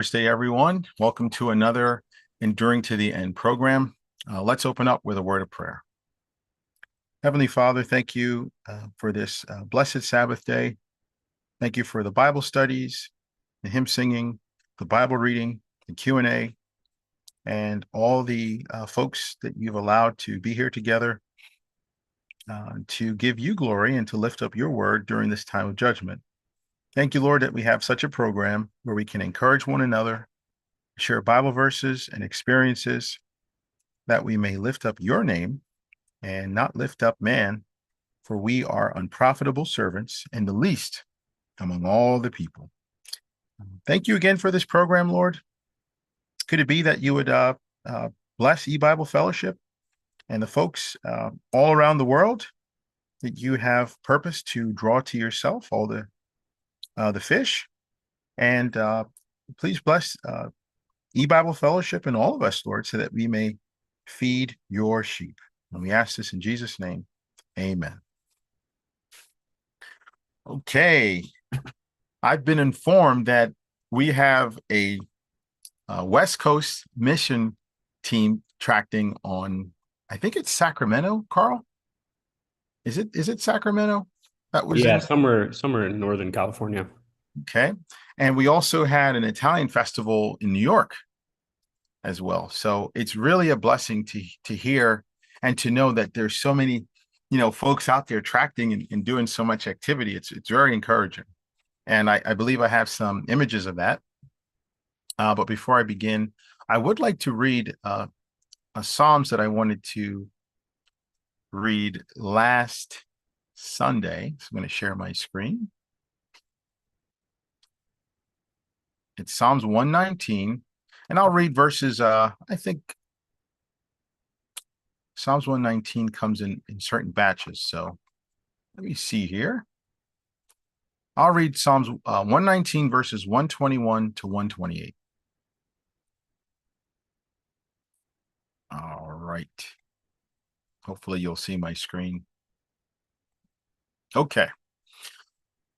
Thursday, everyone. Welcome to another Enduring to the End program. Let's open up with a word of prayer. Heavenly Father, thank you for this blessed Sabbath day. Thank you for the Bible studies, the hymn singing, the Bible reading, the Q&A, and all the folks that you've allowed to be here together to give you glory and to lift up your word during this time of judgment. Thank you, Lord, that we have such a program where we can encourage one another, share Bible verses and experiences, that we may lift up your name and not lift up man, for we are unprofitable servants and the least among all the people. Thank you again for this program, Lord. Could it be that you would bless E-Bible Fellowship and the folks all around the world that you have purpose to draw to yourself, all the fish, and please bless E-Bible Fellowship and all of us, Lord, so that we may feed your sheep. And we ask this in Jesus' name. Amen. Okay. I've been informed that we have a West Coast mission team tracting on, I think it's Sacramento, Carl. Is it Sacramento? That was Yeah, in. somewhere in Northern California. Okay. And we also had an Italian festival in New York as well. So it's really a blessing to hear and to know that there's so many, folks out there tracting and doing so much activity. It's very encouraging. And I believe I have some images of that. But before I begin, I would like to read a Psalms that I wanted to read last Sunday. So I'm going to share my screen. It's Psalms 119, and I'll read verses, I think Psalms 119 comes in certain batches. So let me see here. I'll read Psalms 119 verses 121 to 128. All right. Hopefully you'll see my screen. Okay.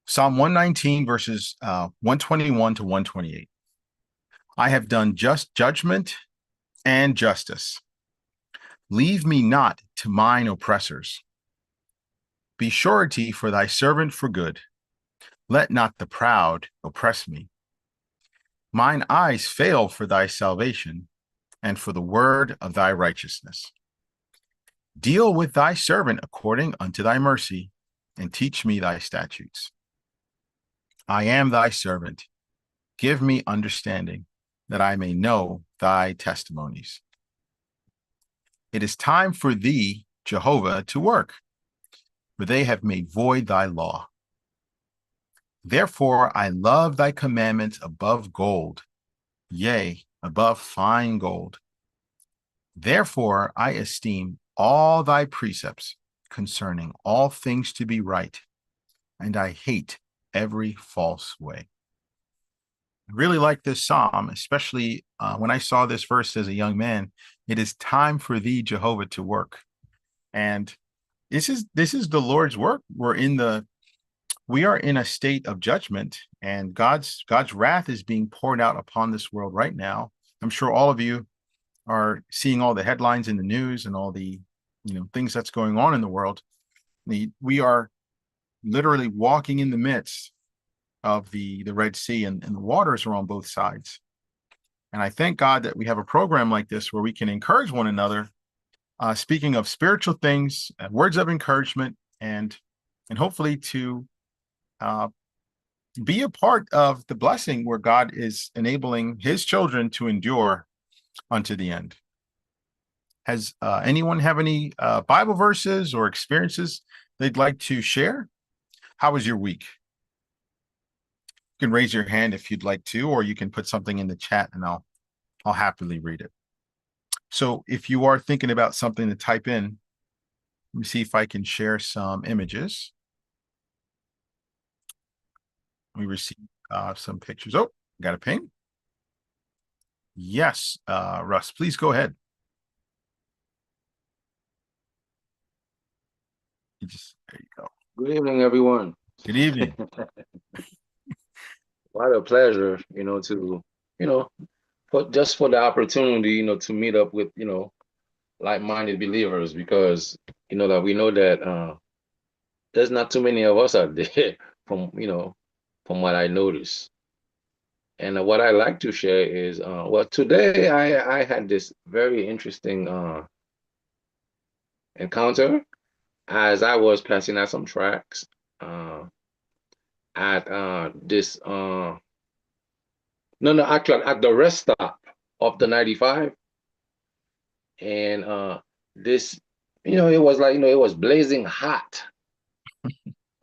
Psalm 119 verses 121 to 128. I have done just judgment and justice. Leave me not to mine oppressors. Be surety for thy servant for good. Let not the proud oppress me. Mine eyes fail for thy salvation and for the word of thy righteousness. Deal with thy servant according unto thy mercy, and teach me thy statutes. I am thy servant. Give me understanding, that I may know thy testimonies. It is time for thee, Jehovah, to work, for they have made void thy law. Therefore I love thy commandments above gold, yea, above fine gold. Therefore I esteem all thy precepts concerning all things to be right, and I hate every false way. I really like this psalm, especially when I saw this verse as a young man. It is time for thee, Jehovah, to work. And this is the Lord's work. We are in a state of judgment, and God's wrath is being poured out upon this world right now. I'm sure all of you are seeing all the headlines in the news and all the things that's going on in the world. We are literally walking in the midst of the Red Sea, and the waters are on both sides. And I thank God that we have a program like this where we can encourage one another, speaking of spiritual things, words of encouragement, and hopefully to be a part of the blessing where God is enabling his children to endure unto the end. Has anyone have any Bible verses or experiences they'd like to share? How was your week? You can raise your hand if you'd like to, or you can put something in the chat and I'll happily read it. So if you are thinking about something to type in, let me see if I can share some images. We received some pictures. Oh, got a ping. Yes, Russ, please go ahead. There you go. Good evening, everyone. Good evening. What a pleasure, to you know, for the opportunity, to meet up with, like-minded believers because, that we know that there's not too many of us out there from, from what I noticed. And what I like to share is, well, today I had this very interesting encounter as I was passing out some tracks uh, at this no no actually at the rest stop of the 95, and this it was like it was blazing hot,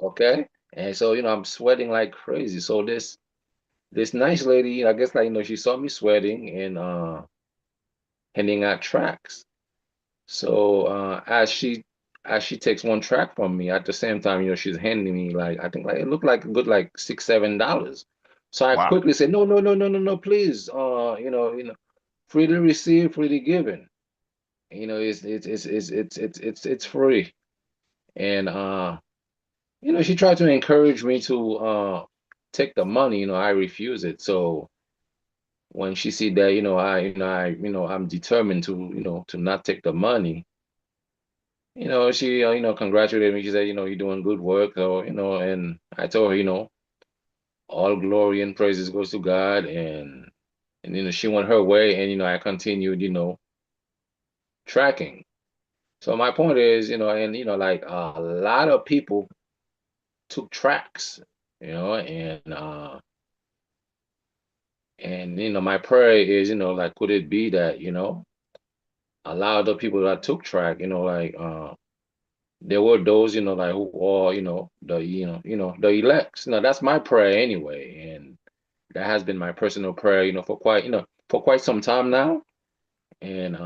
okay, and so I'm sweating like crazy. So this nice lady, I guess, like she saw me sweating and handing out tracks. So as she takes one track from me, at the same time, she's handing me, like, I think, like, it looked like a good, like, $6, $7. So I Wow. quickly said, no, no, no, no, no, no, please, freely receive, freely given. It's free. And she tried to encourage me to take the money. I refuse it. So when she see that, I'm determined to, to not take the money, she, congratulated me. She said, you're doing good work. So, and I told her, all glory and praises goes to God. And, she went her way. And, I continued, tracking. So my point is, and, like a lot of people took tracks, and, my prayer is, like, could it be that, a lot of the people that took track, like, there were those, like, who are, the elects. That's my prayer anyway, and that has been my personal prayer, for quite some time now. And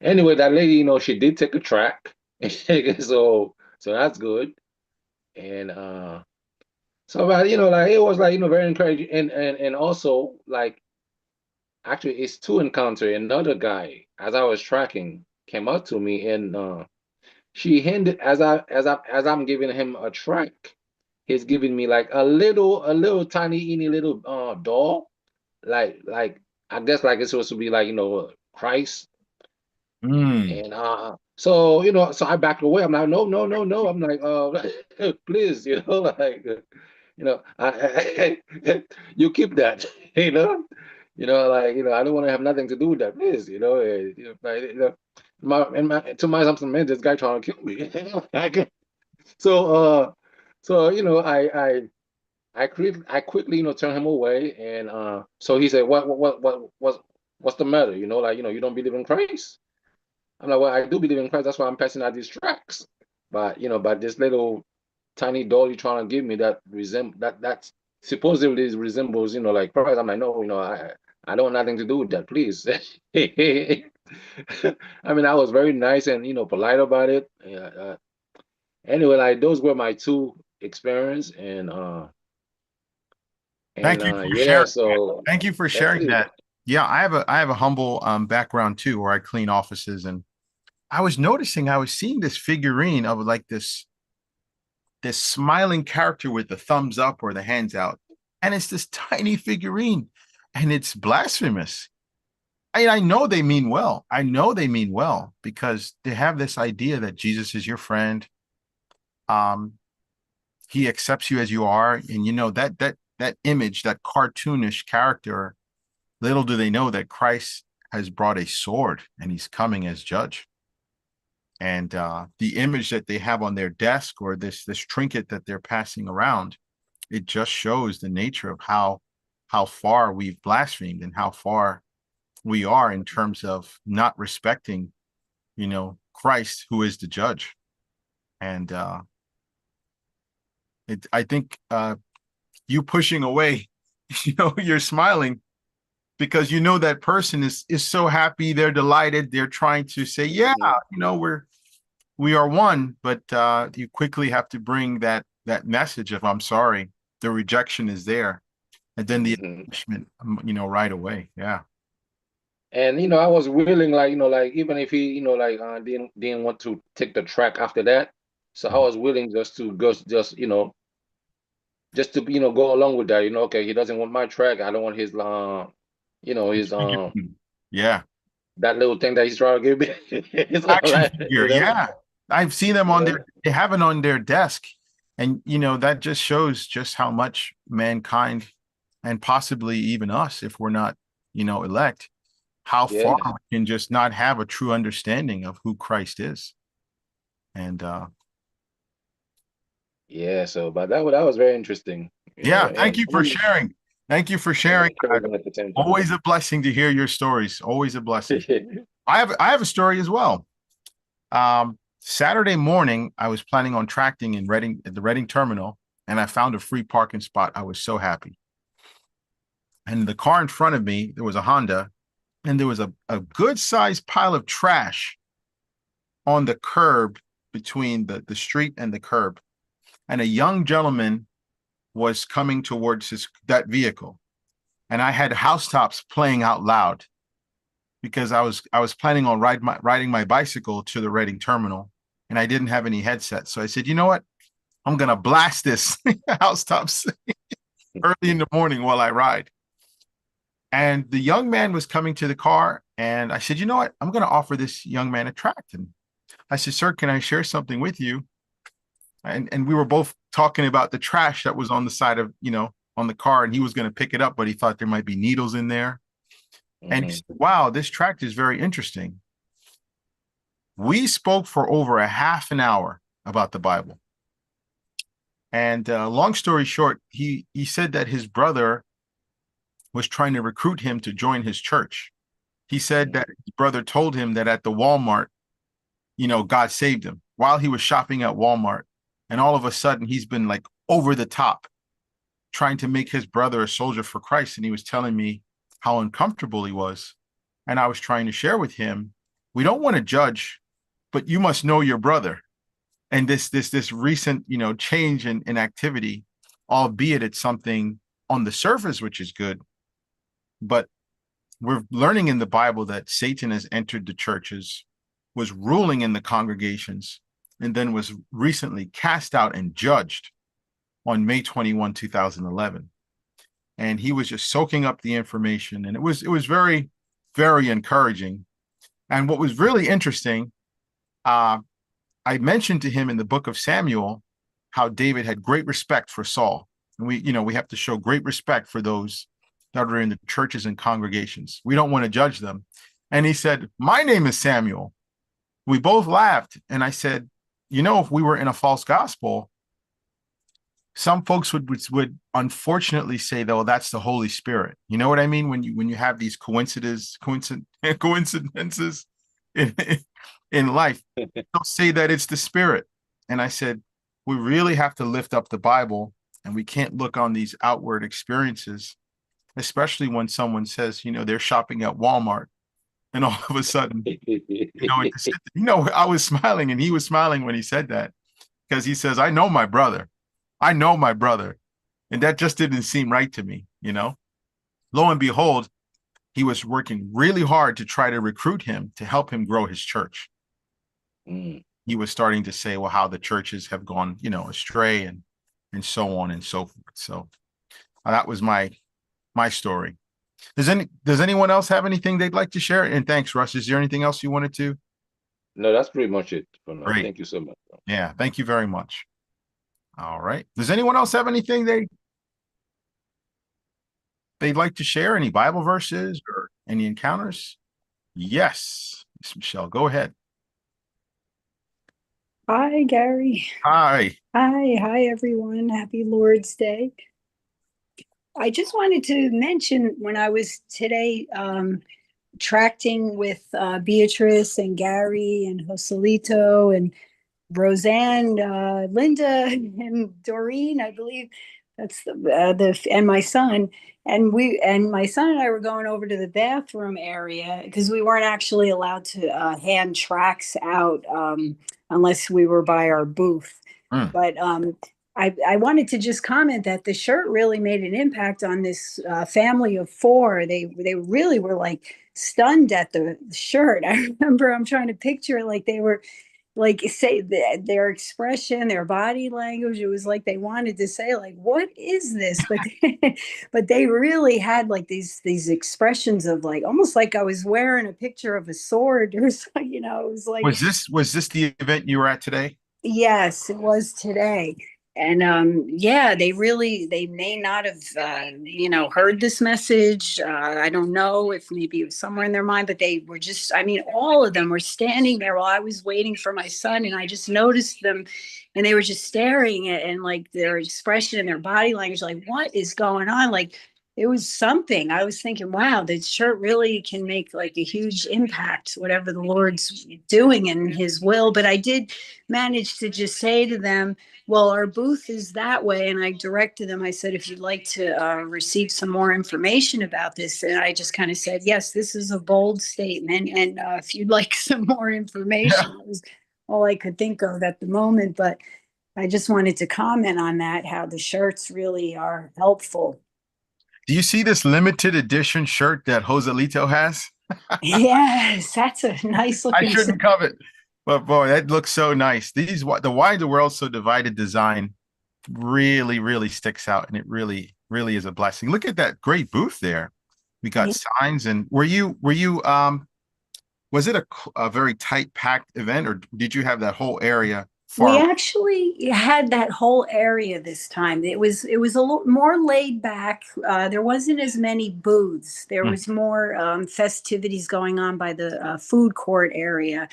anyway, that lady, she did take a track, so that's good. And so, but like, it was like, very encouraging, and also, like, actually, it's two encounter. Another guy, as I was tracking, came up to me, and she handed, as I'm giving him a track, he's giving me like a little tiny teeny little doll, like I guess, like, it's supposed to be like, Christ. Mm. And so I backed away. I'm like, no, no, no, no. I'm like, please, like, you keep that, you know, like, I don't want to have nothing to do with that, please, like, to my assumption, man, this guy trying to kill me. Like, so, so, I quickly, turned him away, and so he said, what's the matter? Like, you don't believe in Christ? I'm like, well, I do believe in Christ. That's why I'm passing out these tracks. But but this little tiny doll you're trying to give me that supposedly resembles, like Christ. I'm like, no, I don't want nothing to do with that, please. I mean, I was very nice and, polite about it. Anyway, like, those were my two experience, and Thank you for yeah, sharing that. so Thank you for that's sharing it. that. Yeah, I have a humble background too, where I clean offices, and I was noticing, I was seeing this figurine of like this smiling character with the thumbs up or the hands out, and it's this tiny figurine, and it's blasphemous. I know they mean well. I know they mean well because they have this idea that Jesus is your friend. Um, he accepts you as you are, and that image, that cartoonish character. Little do they know that Christ has brought a sword and he's coming as judge. And the image that they have on their desk, or this trinket that they're passing around, it just shows the nature of how far we've blasphemed and how far we are in terms of not respecting, Christ, who is the judge. And I think you pushing away, you're smiling because that person is so happy, they're delighted, they're trying to say, yeah, Hmm. we are one, but you quickly have to bring that message of, I'm sorry, the rejection is there, and then the Hmm. acknowledgement, right away. Yeah. And I was willing, like, like, even if he, like, didn't want to take the track after that, so I was willing just to go, just, just to go along with that, okay, he doesn't want my track. I don't want his his Yeah. that little thing that he's trying to give me. It's all Action like, figure. Yeah. I've seen them on Yeah. their, they have it on their desk. And, that just shows just how much mankind and possibly even us, if we're not, elect, how far Yeah. we can just not have a true understanding of who Christ is. And Yeah, so but that was very interesting, yeah, thank and you for sharing. Thank you for sharing. encouraging at the same time. Always a blessing to hear your stories. Always a blessing. I have a story as well. Saturday morning, I was planning on tracting in Reading at the Reading terminal, and I found a free parking spot. I was so happy. And the car in front of me, there was a Honda, and there was a good sized pile of trash on the curb between the street and the curb. And a young gentleman was coming towards that vehicle. And I had housetops playing out loud because I was planning on riding my bicycle to the Reading terminal, and I didn't have any headset. So I said, you know what? I'm gonna blast this housetops early in the morning while I ride. And the young man was coming to the car, and I said, you know what? I'm gonna offer this young man a tract. And I said, sir, can I share something with you? And we were both talking about the trash that was on the side of, on the car, and he was going to pick it up, but he thought there might be needles in there. And he said, wow, this tract is very interesting. We spoke for over a half an hour about the Bible. And long story short, he said that his brother was trying to recruit him to join his church. He said that his brother told him that at the Walmart, God saved him while he was shopping at Walmart. And all of a sudden, he's been like over the top trying to make his brother a soldier for Christ. And he was telling me how uncomfortable he was. And I was trying to share with him, we don't want to judge, but you must know your brother. And this recent, change in activity, albeit it's something on the surface, which is good, but we're learning in the Bible that Satan has entered the churches, was ruling in the congregations, and then was recently cast out and judged on May 21, 2011. And he was just soaking up the information. And it was very, very encouraging. And what was really interesting, I mentioned to him in the book of Samuel how David had great respect for Saul. And we have to show great respect for those that are in the churches and congregations. We don't want to judge them. And he said, my name is Samuel. We both laughed. And I said, if we were in a false gospel, some folks would unfortunately say, though, that's the Holy Spirit. You know what I mean? When you have these coincidences in, in life, they'll say that it's the Spirit. And I said, we really have to lift up the Bible, and we can't look on these outward experiences, especially when someone says, they're shopping at Walmart, and all of a sudden, I was smiling, and he was smiling when he said that, because he says, I know my brother. I know my brother. And that just didn't seem right to me, Lo and behold, he was working really hard to try to recruit him to help him grow his church. He was starting to say, well, how the churches have gone, astray and so on and so forth. So that was my story. Does anyone else have anything they'd like to share? And thanks, Russ. Is there anything else you wanted to? No, that's pretty much it for now. Great. Thank you so much. Yeah, thank you very much. All right. Does anyone else have anything they'd like to share? Any Bible verses or any encounters? Yes. Miss Michelle, go ahead. Hi, Gary. Hi. Hi, everyone. Happy Lord's Day. I just wanted to mention when I was today tracting with Beatrice and Gary and Joselito and Roseanne, Linda, and Doreen, I believe that's and my son. And my son and I were going over to the bathroom area because we weren't actually allowed to hand tracks out unless we were by our booth. But I wanted to just comment that the shirt really made an impact on this family of four. They really were like stunned at the shirt. I remember I'm trying to picture it like they were like say their expression, their body language. It was like they wanted to say like, "What is this?" But but they really had like these expressions of like almost like I was wearing a picture of a sword or something. It was like Was this the event you were at today? yes, it was today. And yeah, they may not have heard this message. I don't know if maybe it was somewhere in their mind, but they were just, I mean, all of them were standing there while I was waiting for my son, and I just noticed them, and they were just staring at, and like their expression and their body language, like what is going on? Like it was something. I was thinking, wow, the shirt really can make like a huge impact, whatever the Lord's doing in his will. But I did manage to just say to them, well, our booth is that way. And I directed them, I said, if you'd like to receive some more information about this. And I just kind of said, yes, this is a bold statement. And if you'd like some more information, Yeah. that was all I could think of at the moment. But I just wanted to comment on that, how the shirts really are helpful. Do you see this limited edition shirt that Joselito has? Yes, that's a nice I looking. shouldn't covet, but boy, that looks so nice. The Why the World So Divided design really, really sticks out, and it really, really is a blessing. Look at that great booth there. We got signs, and was it a very tight packed event, or did you have that whole area We far? actually had that whole area this time. It was a little more laid back. There wasn't as many booths. There Hmm. was more festivities going on by the food court area.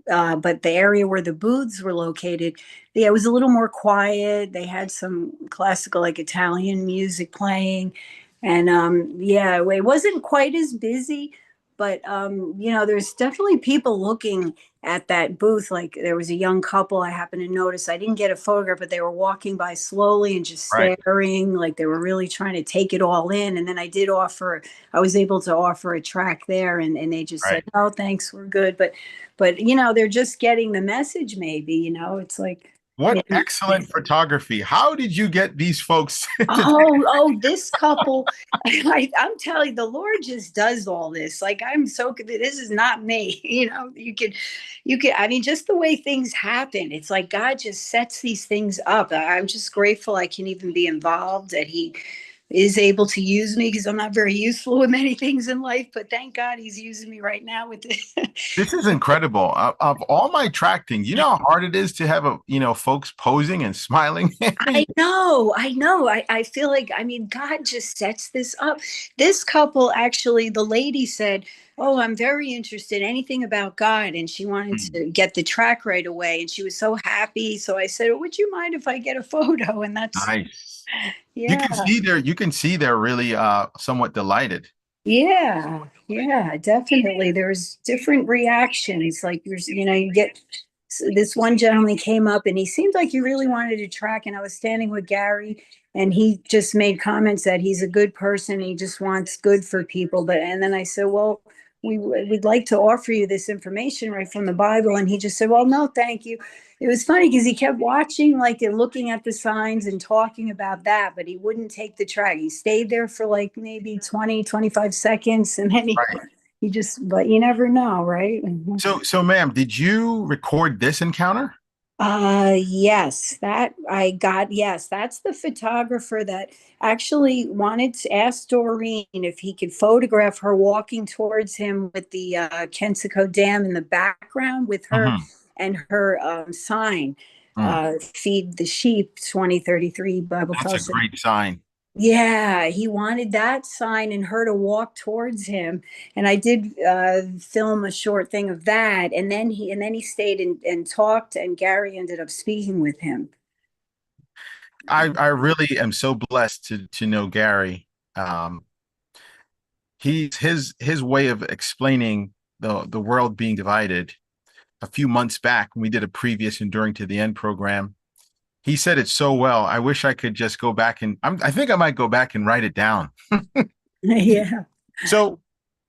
But the area where the booths were located, yeah, it was a little more quiet. They had some classical, like Italian music playing, and yeah, it wasn't quite as busy. But there's definitely people looking at that booth. Like there was a young couple I happened to notice. I didn't get a photograph, but they were walking by slowly and just Right, staring, like they were really trying to take it all in. And then I was able to offer a track there, and they just said, right. "Oh, thanks, we're good." But they're just getting the message. Maybe it's like What maybe. excellent photography. How did you get these folks to Oh, this couple, I'm telling you, the Lord just does all this. Like, this is not me. I mean, just the way things happen. It's like God just sets these things up. I'm just grateful I can even be involved, that He is able to use me, because I'm not very useful with many things in life, but thank God He's using me right now with this. This is incredible. Of all my tracting, you know how hard it is to have folks posing and smiling. I know. I feel like, I mean, God just sets this up. This couple, actually, the lady said, "Oh, I'm very interested in anything about God." And she wanted to get the track right away. And she was so happy. So I said, "Would you mind if I get a photo?" And that's, Nice. yeah, You can see they're really somewhat delighted. yeah, definitely. There's different reactions. Like, you get this one gentleman came up and he seemed like he really wanted to track. And I was standing with Gary, and he just made comments that he's a good person. He just wants good for people. And then I said, "Well, we'd like to offer you this information right from the Bible." And he just said, "Well, no, thank you." It was funny because he kept watching, like, and looking at the signs and talking about that, but he wouldn't take the track. He stayed there for like maybe 20, 25 seconds, and then Right. but you never know, right? So ma'am, did you record this encounter? Yes, yes, that's the photographer that actually wanted to ask Doreen if he could photograph her walking towards him with the Kensico Dam in the background, with her Hmm. and her sign, Mm, "Feed the Sheep 2033 Bible that's a Fellowship." great sign. Yeah, he wanted that sign and her to walk towards him. And I did film a short thing of that. And then he stayed and talked, and Gary ended up speaking with him. I really am so blessed to know Gary. Um, his way of explaining the world being divided a few months back when we did a previous Enduring to the End program. He said it so well. I wish I could just go back and I think I might go back and write it down. Yeah. So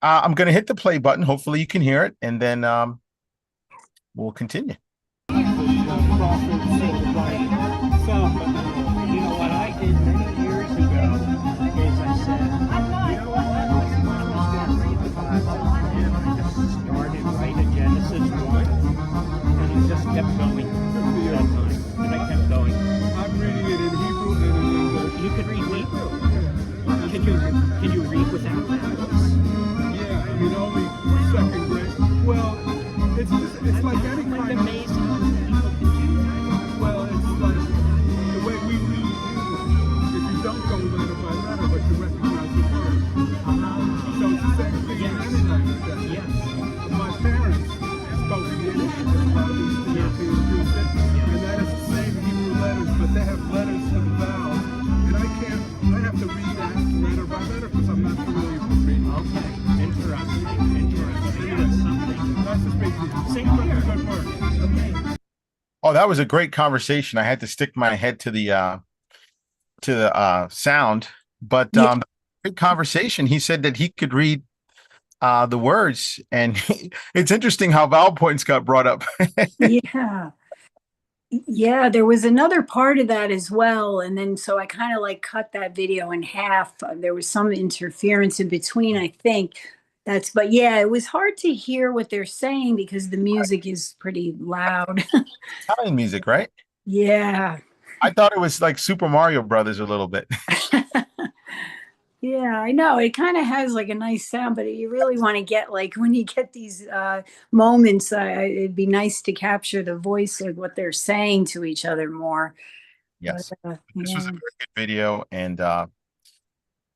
I'm going to hit the play button. Hopefully you can hear it, and then we'll continue. So, what I did many years ago is I said, I'm just going to read the Bible. And I just started right at Genesis 1. And he just kept across the street. Same here. Good work. Okay. Oh, that was a great conversation. I had to stick my head to the sound, but Yeah. good conversation. He said that he could read the words, and it's interesting how vowel points got brought up. Yeah. Yeah, there was another part of that as well. And then so I kind of like cut that video in half. There was some interference in between, I think. But yeah, it was hard to hear what they're saying because the music is pretty loud. Italian music, right? Yeah. I thought it was like Super Mario Brothers a little bit. Yeah, I know. It kind of has like a nice sound, but you really want to get like when you get these moments, it'd be nice to capture the voice, like what they're saying to each other more. Yes, this was Yeah. a very good video, and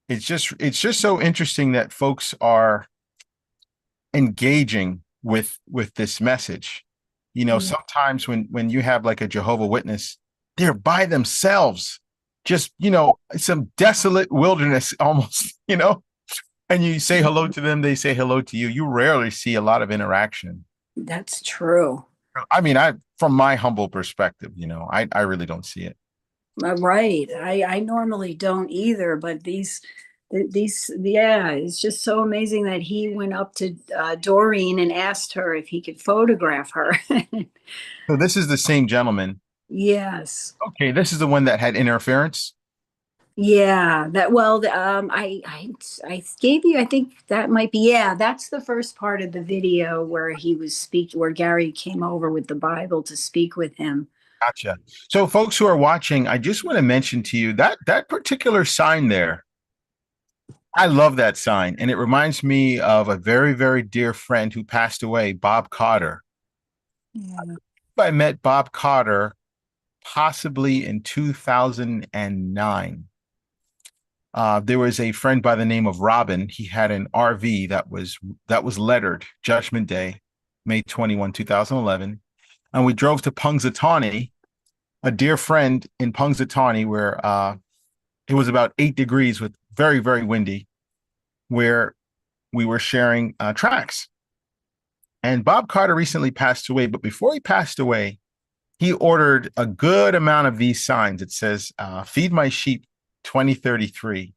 it's just so interesting that folks are engaging with this message. You know, Yeah. sometimes when you have like a Jehovah Witness, they're by themselves, just some desolate wilderness almost, and you say hello to them, they say hello to you. You rarely see a lot of interaction. That's true. I mean, from my humble perspective, I really don't see it. Right. I normally don't either, but yeah, it's just so amazing that he went up to Doreen and asked her if he could photograph her. So this is the same gentleman. Yes. Okay, this is the one that had interference. Yeah, I gave you, I think that might be, yeah, that's the first part of the video where he was speaking, where Gary came over with the Bible to speak with him. Gotcha. So folks who are watching, I just want to mention to you that particular sign there. I love that sign, and it reminds me of a very, very dear friend who passed away, Bob Cotter. Yeah. I met Bob Cotter possibly in 2009. There was a friend by the name of Robin. He had an RV that was lettered Judgment Day, May 21, 2011. And we drove to Punxsutawney, a dear friend in Punxsutawney, where it was about 8 degrees with very, very windy, where we were sharing tracks. And Bob Carter recently passed away, but before he passed away, he ordered a good amount of these signs. It says, "Feed my sheep 2033."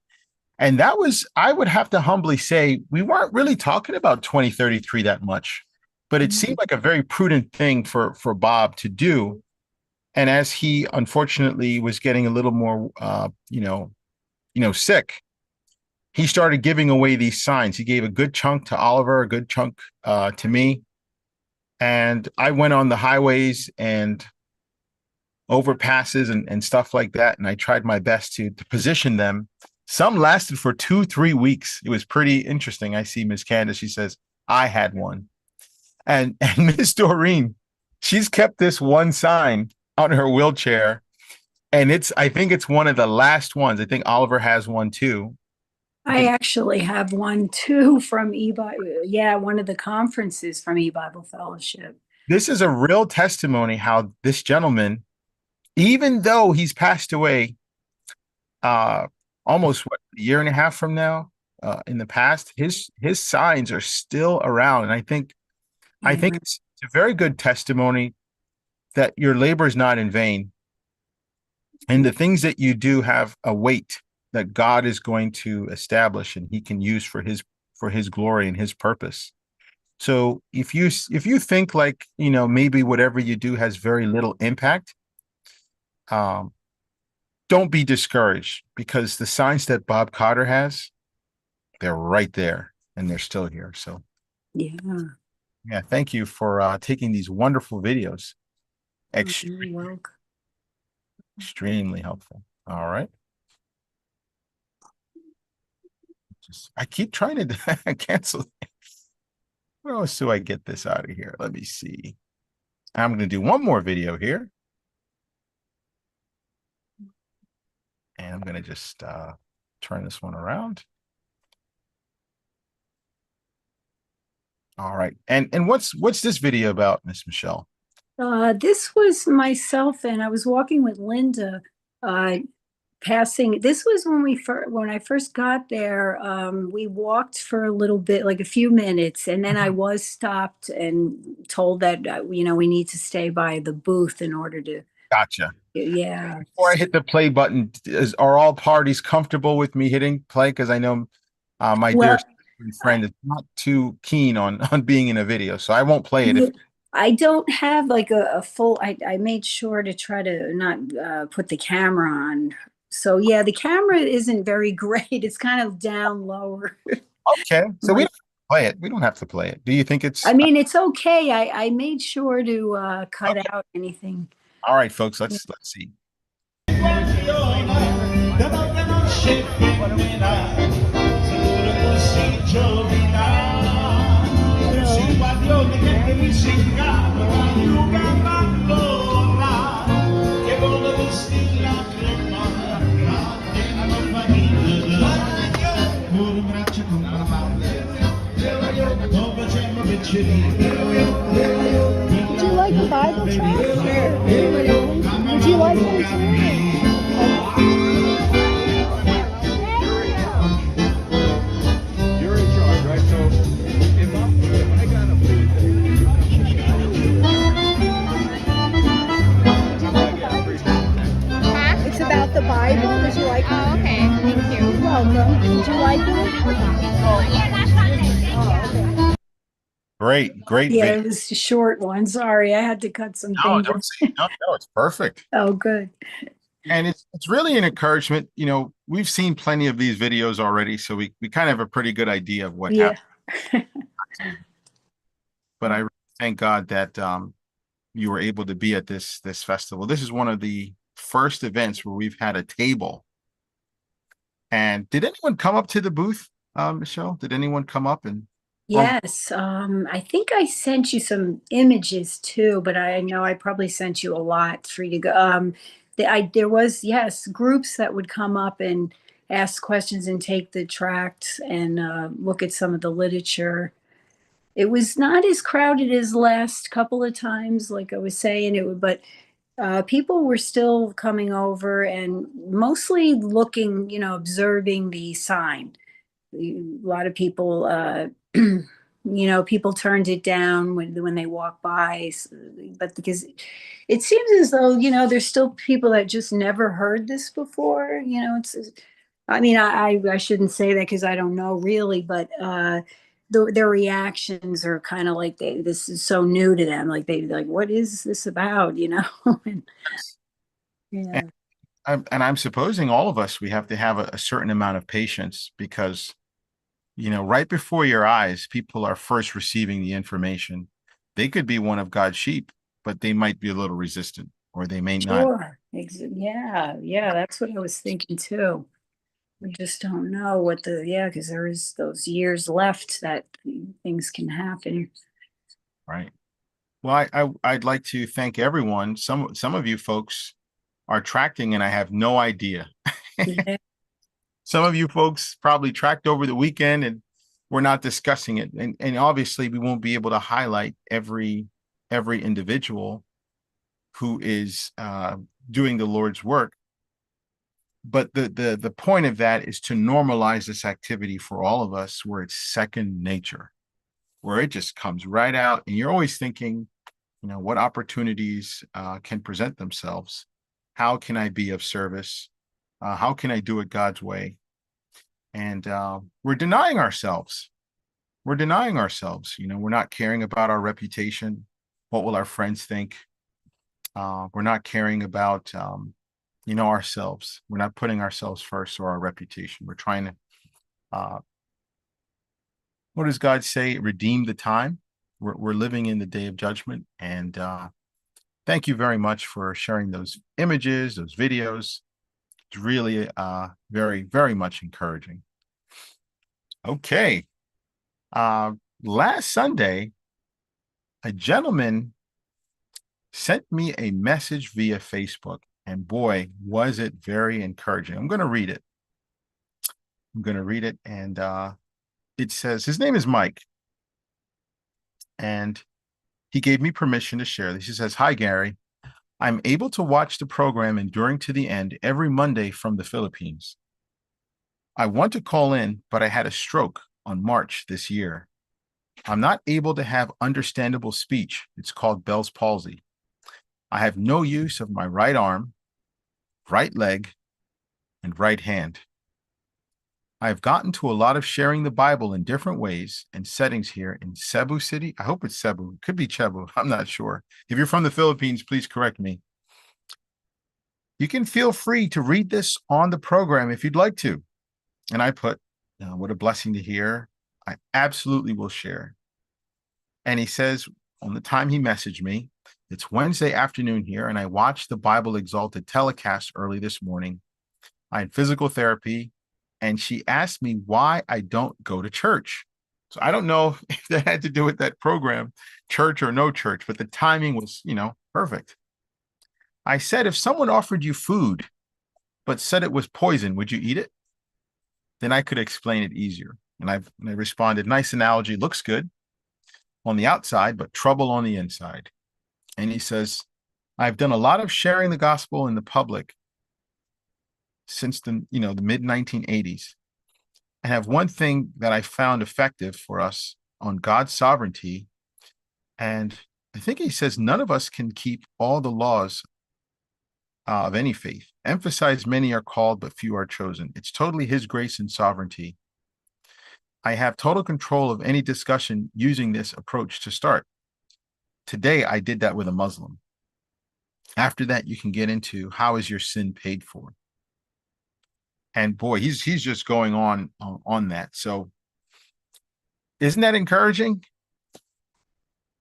And that was, I would have to humbly say, we weren't really talking about 2033 that much, but it seemed like a very prudent thing for Bob to do. And as he unfortunately was getting a little more, sick, he started giving away these signs. He gave a good chunk to Oliver, a good chunk to me. And I went on the highways and overpasses and stuff like that. And I tried my best to position them. Some lasted for 2-3 weeks. It was pretty interesting. I see Miss Candace. She says, I had one. And Miss Doreen, she's kept this one sign on her wheelchair. And I think it's one of the last ones. I think Oliver has one too. I actually have one too from eBible. Yeah, one of the conferences from eBible Fellowship. This is a real testimony how this gentleman, even though he's passed away almost a year and a half from now, in the past, his signs are still around. And I think it's a very good testimony that your labor is not in vain. And the things that you do have a weight that God is going to establish and he can use for his glory and his purpose. So if you think like, maybe whatever you do has very little impact, don't be discouraged, because the signs that Bob Cotter has, they're right there and they're still here. So yeah, thank you for taking these wonderful videos. Extremely helpful. All right. I keep trying to cancel. Where else do I get this out of here? Let me see. I'm going to do one more video here. And I'm going to just turn this one around. All right. And what's this video about, Miss Michelle? This was myself, and I was walking with Linda passing. This was when I first got there. We walked for a little bit, like a few minutes, and then I was stopped and told that we need to stay by the booth in order to. Gotcha. Yeah. Before I hit the play button, are all parties comfortable with me hitting play? Because I know my Well, dear friend is not too keen on being in a video, so I won't play it. If I don't have like a full. I made sure to try to not put the camera on. So yeah, the camera isn't very great. It's kind of down lower. okay, so we don't have to play it. We don't have to play it. Do you think it's? I mean, it's okay. I made sure to cut Okay. out anything. All right, folks. Let's see. Would you like a Bible track? Would you like one too? You're in charge, right? So if I got a food It's about the Bible. Would you like one? Oh, okay. Thank you. You're welcome. Would you like one? Yeah, that's fine. Great Yeah, video. it was a short one. Sorry, I had to cut some No, things. don't say no. It's perfect. Oh, good. And it's really an encouragement. We've seen plenty of these videos already, so we kind of have a pretty good idea of what Yeah. happened. But I really thank God that you were able to be at this festival. This is one of the first events where we've had a table. And did anyone come up to the booth, Michelle? Did anyone come up and? Yes. I think I sent you some images too, but I know I probably sent you a lot for you to go. There was, yes, groups that would come up and ask questions and take the tracts and look at some of the literature. It was not as crowded as last couple of times, like I was saying, but people were still coming over and mostly looking, observing the sign. A lot of people, people turned it down when they walk by, but because it seems as though, there's still people that just never heard this before. I mean, I shouldn't say that because I don't know really, but their reactions are kind of like this is so new to them. Like like, what is this about? And, yeah. I'm supposing all of us, we have to have a certain amount of patience because, right before your eyes, people are first receiving the information. They could be one of God's sheep, but they might be a little resistant or they may not. Sure. Yeah, that's what I was thinking too. We just don't know because there is those years left that things can happen. Right. Well, I'd like to thank everyone. Some of you folks are tracting and I have no idea. Yeah. Some of you folks probably tracked over the weekend and we're not discussing it. And obviously we won't be able to highlight every individual who is doing the Lord's work. But the point of that is to normalize this activity for all of us where it's second nature, where it just comes right out. And you're always thinking, what opportunities can present themselves? How can I be of service? How can I do it God's way? And we're denying ourselves. We're denying ourselves. We're not caring about our reputation. What will our friends think? We're not caring about, ourselves. We're not putting ourselves first or our reputation. We're trying to, what does God say? Redeem the time. We're living in the day of judgment. And thank you very much for sharing those images, those videos. It's really very, very much encouraging. Okay. Last Sunday, a gentleman sent me a message via Facebook, and boy, was it very encouraging. I'm going to read it. And it says, his name is Mike, and he gave me permission to share this. He says, "Hi, Gary. I'm able to watch the program Enduring to the End every Monday from the Philippines. I want to call in, but I had a stroke on March this year. I'm not able to have understandable speech. It's called Bell's palsy. I have no use of my right arm, right leg, and right hand. I have gotten to a lot of sharing the Bible in different ways and settings here in Cebu City. I hope it's Cebu. It could be Cebu. I'm not sure. If you're from the Philippines, please correct me. You can feel free to read this on the program if you'd like to. And I put, what a blessing to hear. I absolutely will share. And he says, on the time he messaged me, it's Wednesday afternoon here, and I watched the Bible Exalted telecast early this morning. I had physical therapy, and she asked me why I don't go to church. So I don't know if that had to do with that program, church or no church, but the timing was, perfect. I said, if someone offered you food, but said it was poison, would you eat it? Then I could explain it easier. And I responded, nice analogy, looks good on the outside, but trouble on the inside. And he says, I've done a lot of sharing the gospel in the public since the mid 1980s. And have one thing that I found effective for us on God's sovereignty. And I think he says none of us can keep all the laws of any faith. Emphasize many are called, but few are chosen. It's totally his grace and sovereignty. I have total control of any discussion using this approach to start. Today, I did that with a Muslim. After that, you can get into how is your sin paid for? And boy, he's just going on that. So isn't that encouraging?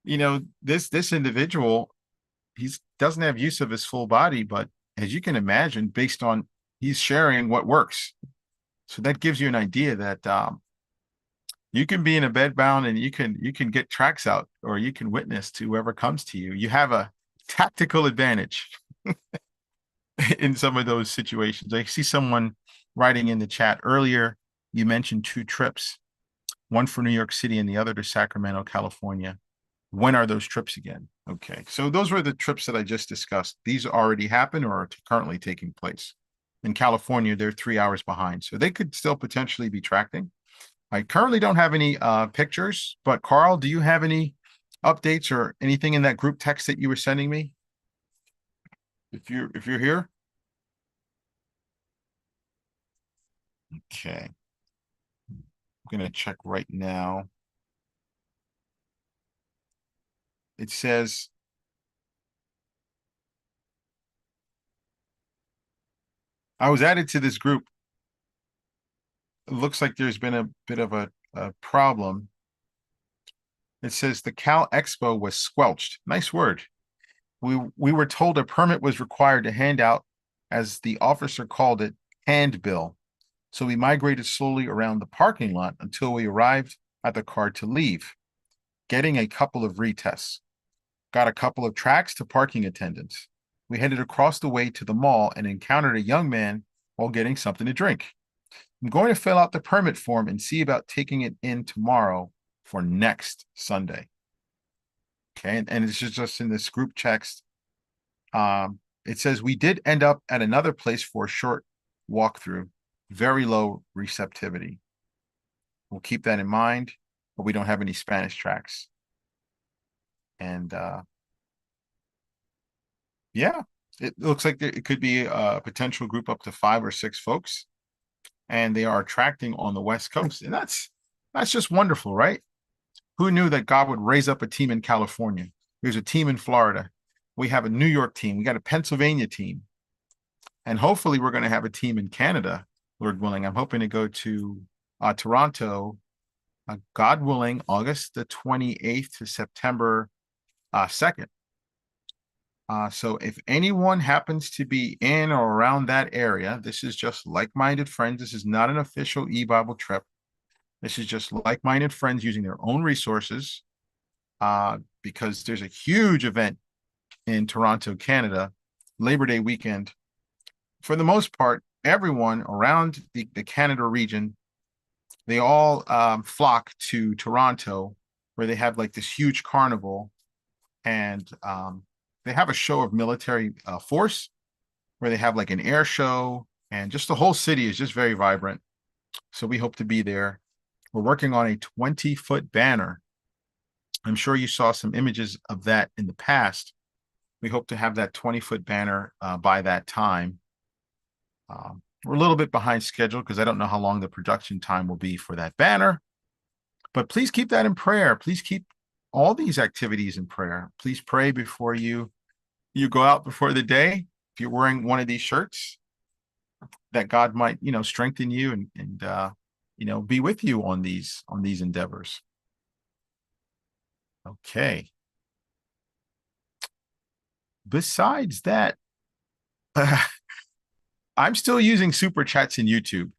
This individual, he doesn't have use of his full body, but as you can imagine, based on he's sharing what works. So that gives you an idea that you can be in a bed bound and you can get tracts out, or you can witness to whoever comes to you. You have a tactical advantage in some of those situations. I see someone writing in the chat earlier. You mentioned 2 trips, one for New York City and the other to Sacramento, California. When are those trips again? Okay, so those were the trips that I just discussed. These already happened or are currently taking place. In California, they're 3 hours behind, so they could still potentially be tracting. I currently don't have any pictures, but Carl, do you have any updates or anything in that group text that you were sending me? If you're here. Okay. I'm gonna check right now. It says I was added to this group. It looks like there's been a bit of a problem. It says the Cal Expo was squelched. Nice word. We were told a permit was required to hand out, as the officer called it, handbill. So we migrated slowly around the parking lot until we arrived at the car to leave, getting a couple of retests. Got a couple of tracts to parking attendants. We headed across the way to the mall and encountered a young man while getting something to drink. I'm going to fill out the permit form and see about taking it in tomorrow for next Sunday. Okay, and it's just in this group text. It says we did end up at another place for a short walkthrough. Very low receptivity. We'll keep that in mind, but we don't have any Spanish tracks. And yeah, it looks like it could be a potential group up to 5 or 6 folks, and they are attracting on the West Coast, and that's just wonderful, right? Who knew that God would raise up a team in California? There's a team in Florida. We have a New York team. We got a Pennsylvania team, and hopefully we're going to have a team in Canada, Lord willing. I'm hoping to go to Toronto, God willing, August the 28th to September 2nd. So if anyone happens to be in or around that area, this is just like-minded friends. This is not an official e-Bible trip. This is just like-minded friends using their own resources, because there's a huge event in Toronto, Canada, Labor Day weekend. For the most part, everyone around the Canada region, they all flock to Toronto, where they have like this huge carnival. And they have a show of military force where they have like an air show, and just the whole city is just very vibrant. So we hope to be there. We're working on a 20-foot banner. I'm sure you saw some images of that in the past. We hope to have that 20-foot banner by that time. We're a little bit behind schedule because I don't know how long the production time will be for that banner. But please keep that in prayer. Please keep all these activities in prayer. Please pray before you go out before the day. If you're wearing one of these shirts, that God might, strengthen you and be with you on these endeavors. Okay. Besides that, I'm still using super chats in YouTube.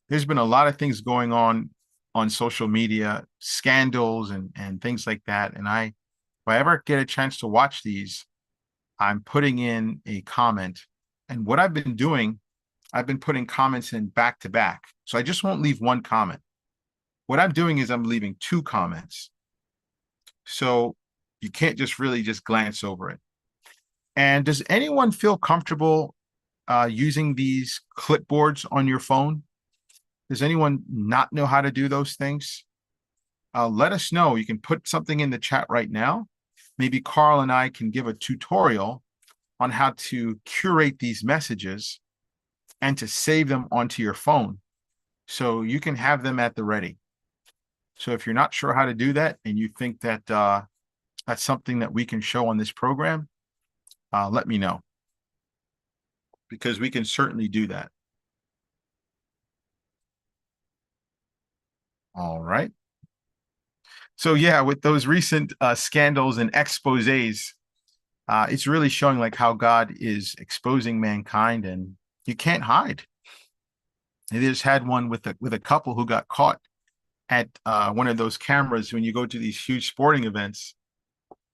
There's been a lot of things going on social media, scandals and things like that. And if I ever get a chance to watch these, I'm putting in a comment. And what I've been doing, I've been putting comments in back to back. So I just won't leave one comment. What I'm doing is I'm leaving 2 comments. So you can't just really just glance over it. And does anyone feel comfortable using these clipboards on your phone? Does anyone not know how to do those things? Let us know. You can put something in the chat right now. Maybe Carl and I can give a tutorial on how to curate these messages and to save them onto your phone so you can have them at the ready. So if you're not sure how to do that and you think that that's something that we can show on this program, let me know, because we can certainly do that. All right. So yeah, with those recent scandals and exposés, it's really showing like how God is exposing mankind, and you can't hide. They just had one with a couple who got caught at one of those cameras when you go to these huge sporting events.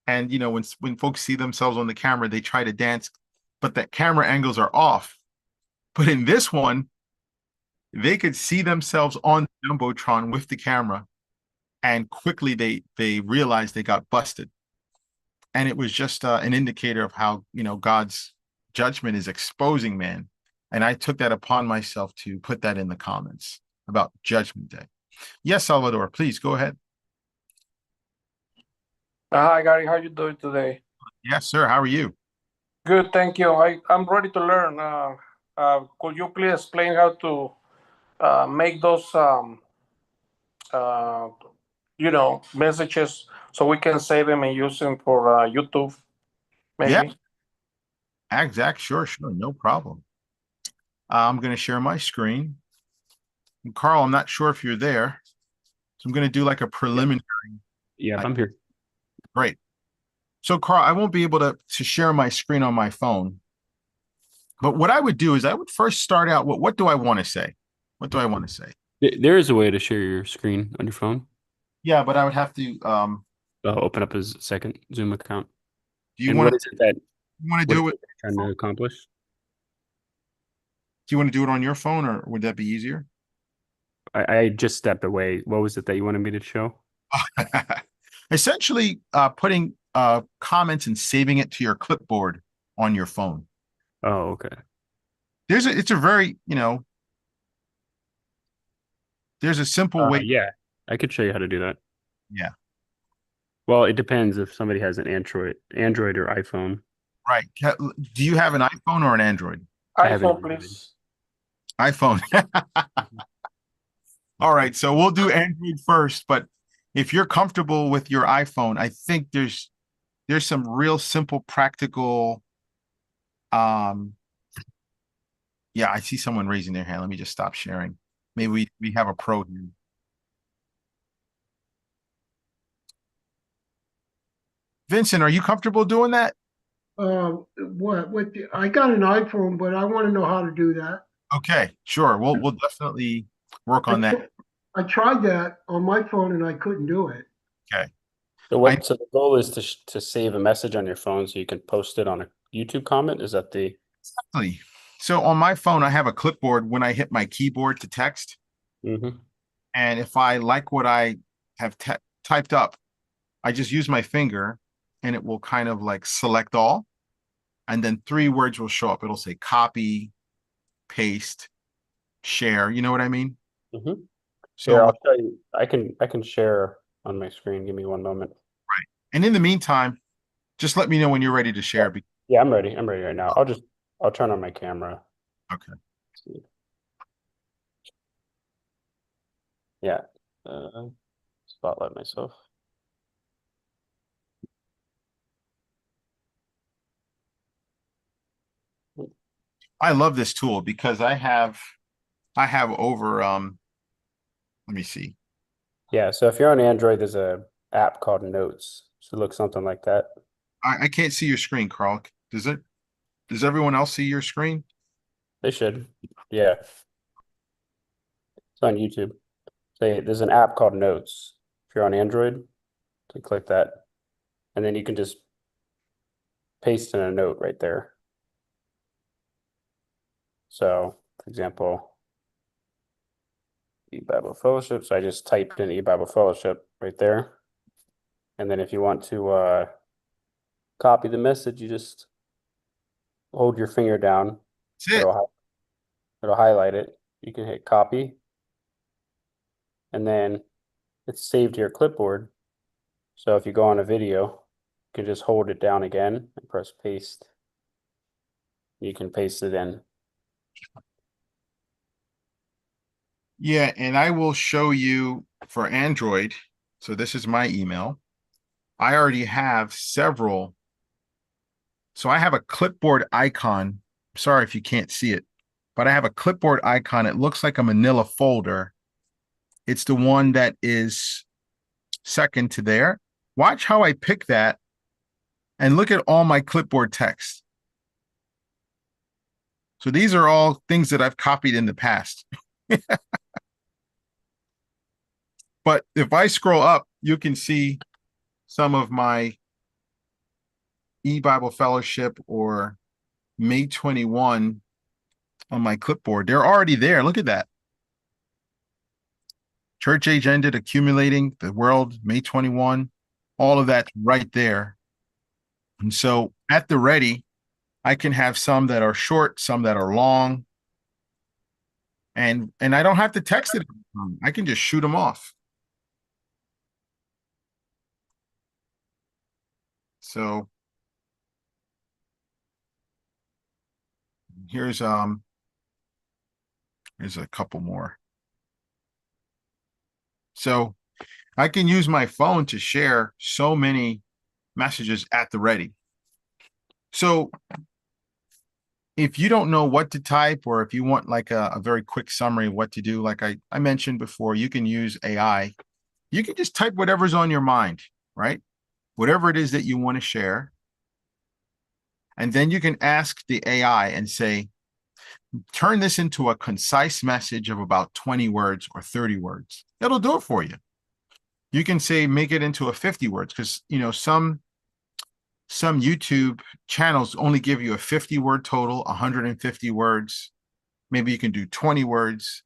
And when folks see themselves on the camera, they try to dance, but the camera angles are off. But in this one, they could see themselves on the Jumbotron with the camera, and quickly they realized they got busted. And it was just an indicator of how God's judgment is exposing man. And I took that upon myself to put that in the comments about Judgment Day. Yes, Salvador, please go ahead. Hi, Gary. How you doing today? Yes, sir. How are you? Good, thank you. I'm ready to learn. Could you please explain how to make those messages so we can save them and use them for YouTube, maybe? Yeah, exact. Sure. No problem. I'm going to share my screen. And Carl, I'm not sure if you're there. So I'm going to do like a preliminary. Yeah, I'm here. Great. So Carl, I won't be able to share my screen on my phone. But what I would do is I would first start out, what do I want to say? What do I want to say? There is a way to share your screen on your phone. Yeah, but I would have to Open up a second Zoom account. do you And want what is it that to do it? trying to accomplish? Do you want to do it on your phone, or would that be easier? I just stepped away. What was it that you wanted me to show? Essentially, putting comments and saving it to your clipboard on your phone. Oh, okay. It's a very, there's a simple way. Yeah, I could show you how to do that. Yeah. Well, it depends if somebody has an Android or iPhone. Right. Do you have an iPhone or an Android? I have iPhone, an please. iPhone. All right. So we'll do Android first, but if you're comfortable with your iPhone, I think there's some real simple, practical. Yeah, I see someone raising their hand. Let me just stop sharing. Maybe we have a pro here. Vincent, are you comfortable doing that? I got an iPhone, but I want to know how to do that. Okay, sure. We'll definitely work on that. I tried that on my phone and I couldn't do it. Okay. So the goal is to save a message on your phone so you can post it on a YouTube comment. Is that the? Exactly. So on my phone, I have a clipboard when I hit my keyboard to text. Mm-hmm. And if I like what I have typed up, I just use my finger and it will kind of like select all, and then 3 words will show up. It'll say copy, paste, share. You know what I mean? Mm-hmm. So, Here, I'll show you. I can share on my screen. Give me one moment. right. And in the meantime, just let me know when you're ready to share. Yeah, I'm ready. I'm ready right now. I'll turn on my camera. Okay. Yeah. Spotlight myself. I love this tool because I have over let me see. Yeah, so if you're on Android, there's a app called Notes. Should look something like that. I can't see your screen, Carl. Does everyone else see your screen? They should. Yeah. It's on YouTube. So there's an app called Notes. If you're on Android, you click that. And then you can just paste in a note right there. So, for example, E-Bible Fellowship. So I just typed in E-Bible Fellowship right there. And then if you want to copy the message, you just hold your finger down. That's it. It'll highlight it. You can hit copy. And then it's saved to your clipboard. So if you go on a video, you can just hold it down again and press paste. You can paste it in. Yeah, and I will show you for Android. So this is my email. I already have several. So I have a clipboard icon. Sorry if you can't see it, but I have a clipboard icon. It looks like a manila folder. It's the one that is second to there. Watch how I pick that and look at all my clipboard text. So these are all things that I've copied in the past. But if I scroll up, you can see some of my E-Bible Fellowship or May 21 on my clipboard. They're already there. Look at that. Church age ended, accumulating, the world, May 21, all of that right there. And so at the ready, I can have some that are short, some that are long. And I don't have to text it. I can just shoot them off. So here's a couple more. So I can use my phone to share so many messages at the ready. So if you don't know what to type, or if you want like a very quick summary of what to do, like I mentioned before, you can use AI. You can just type whatever's on your mind, right? Whatever it is that you want to share. And then you can ask the AI and say, turn this into a concise message of about 20 words or 30 words. It'll do it for you. You can say, make it into a 50 words, because, you know, some YouTube channels only give you a 50-word total, 150 words. Maybe you can do 20 words,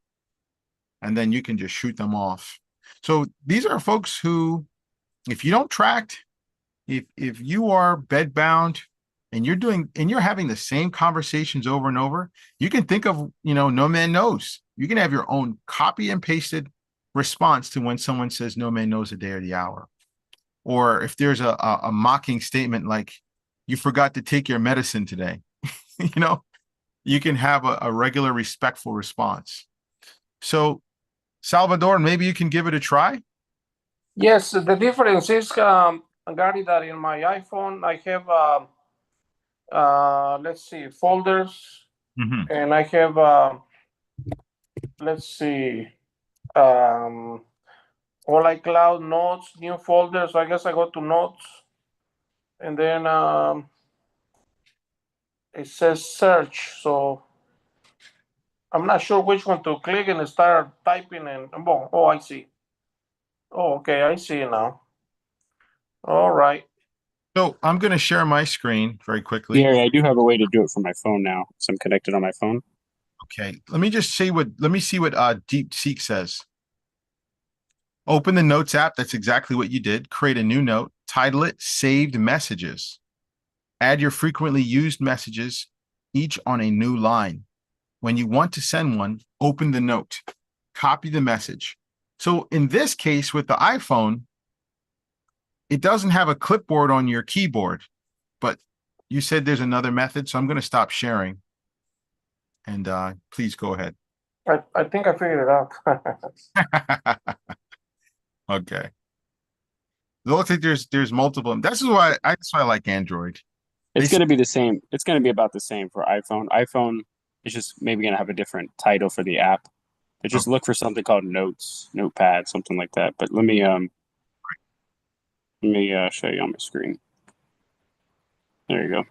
and then you can just shoot them off. So these are folks who, if you don't tract, if you are bedbound and you're having the same conversations over and over, you can think of, you know, no man knows. You can have your own copy and pasted response to when someone says no man knows the day or the hour. Or if there's a mocking statement like, you forgot to take your medicine today, you know, you can have a regular respectful response. So Salvador, maybe you can give it a try. Yes, the difference is, Gary, that in my iPhone I have let's see, folders, and I have let's see, all iCloud, notes, new folders. So I guess I go to notes, and then it says search. So I'm not sure which one to click and start typing. And oh, I see. Oh, okay, I see now. All right. So I'm going to share my screen very quickly. Yeah, I do have a way to do it from my phone now, so I'm connected on my phone. Okay, let me see what DeepSeek says. Open the Notes app. That's exactly what you did. Create a new note. Title it Saved Messages. Add your frequently used messages, each on a new line. When you want to send one, open the note, copy the message. So in this case with the iPhone, it doesn't have a clipboard on your keyboard, but you said there's another method, so I'm going to stop sharing. And please go ahead. I think I figured it out. Okay. It looks like there's multiple. That's why I like Android. It's going to be the same. It's going to be about the same for iPhone. iPhone is just maybe going to have a different title for the app. But just look for something called Notes, Notepad, something like that. But let me show you on my screen. There you go.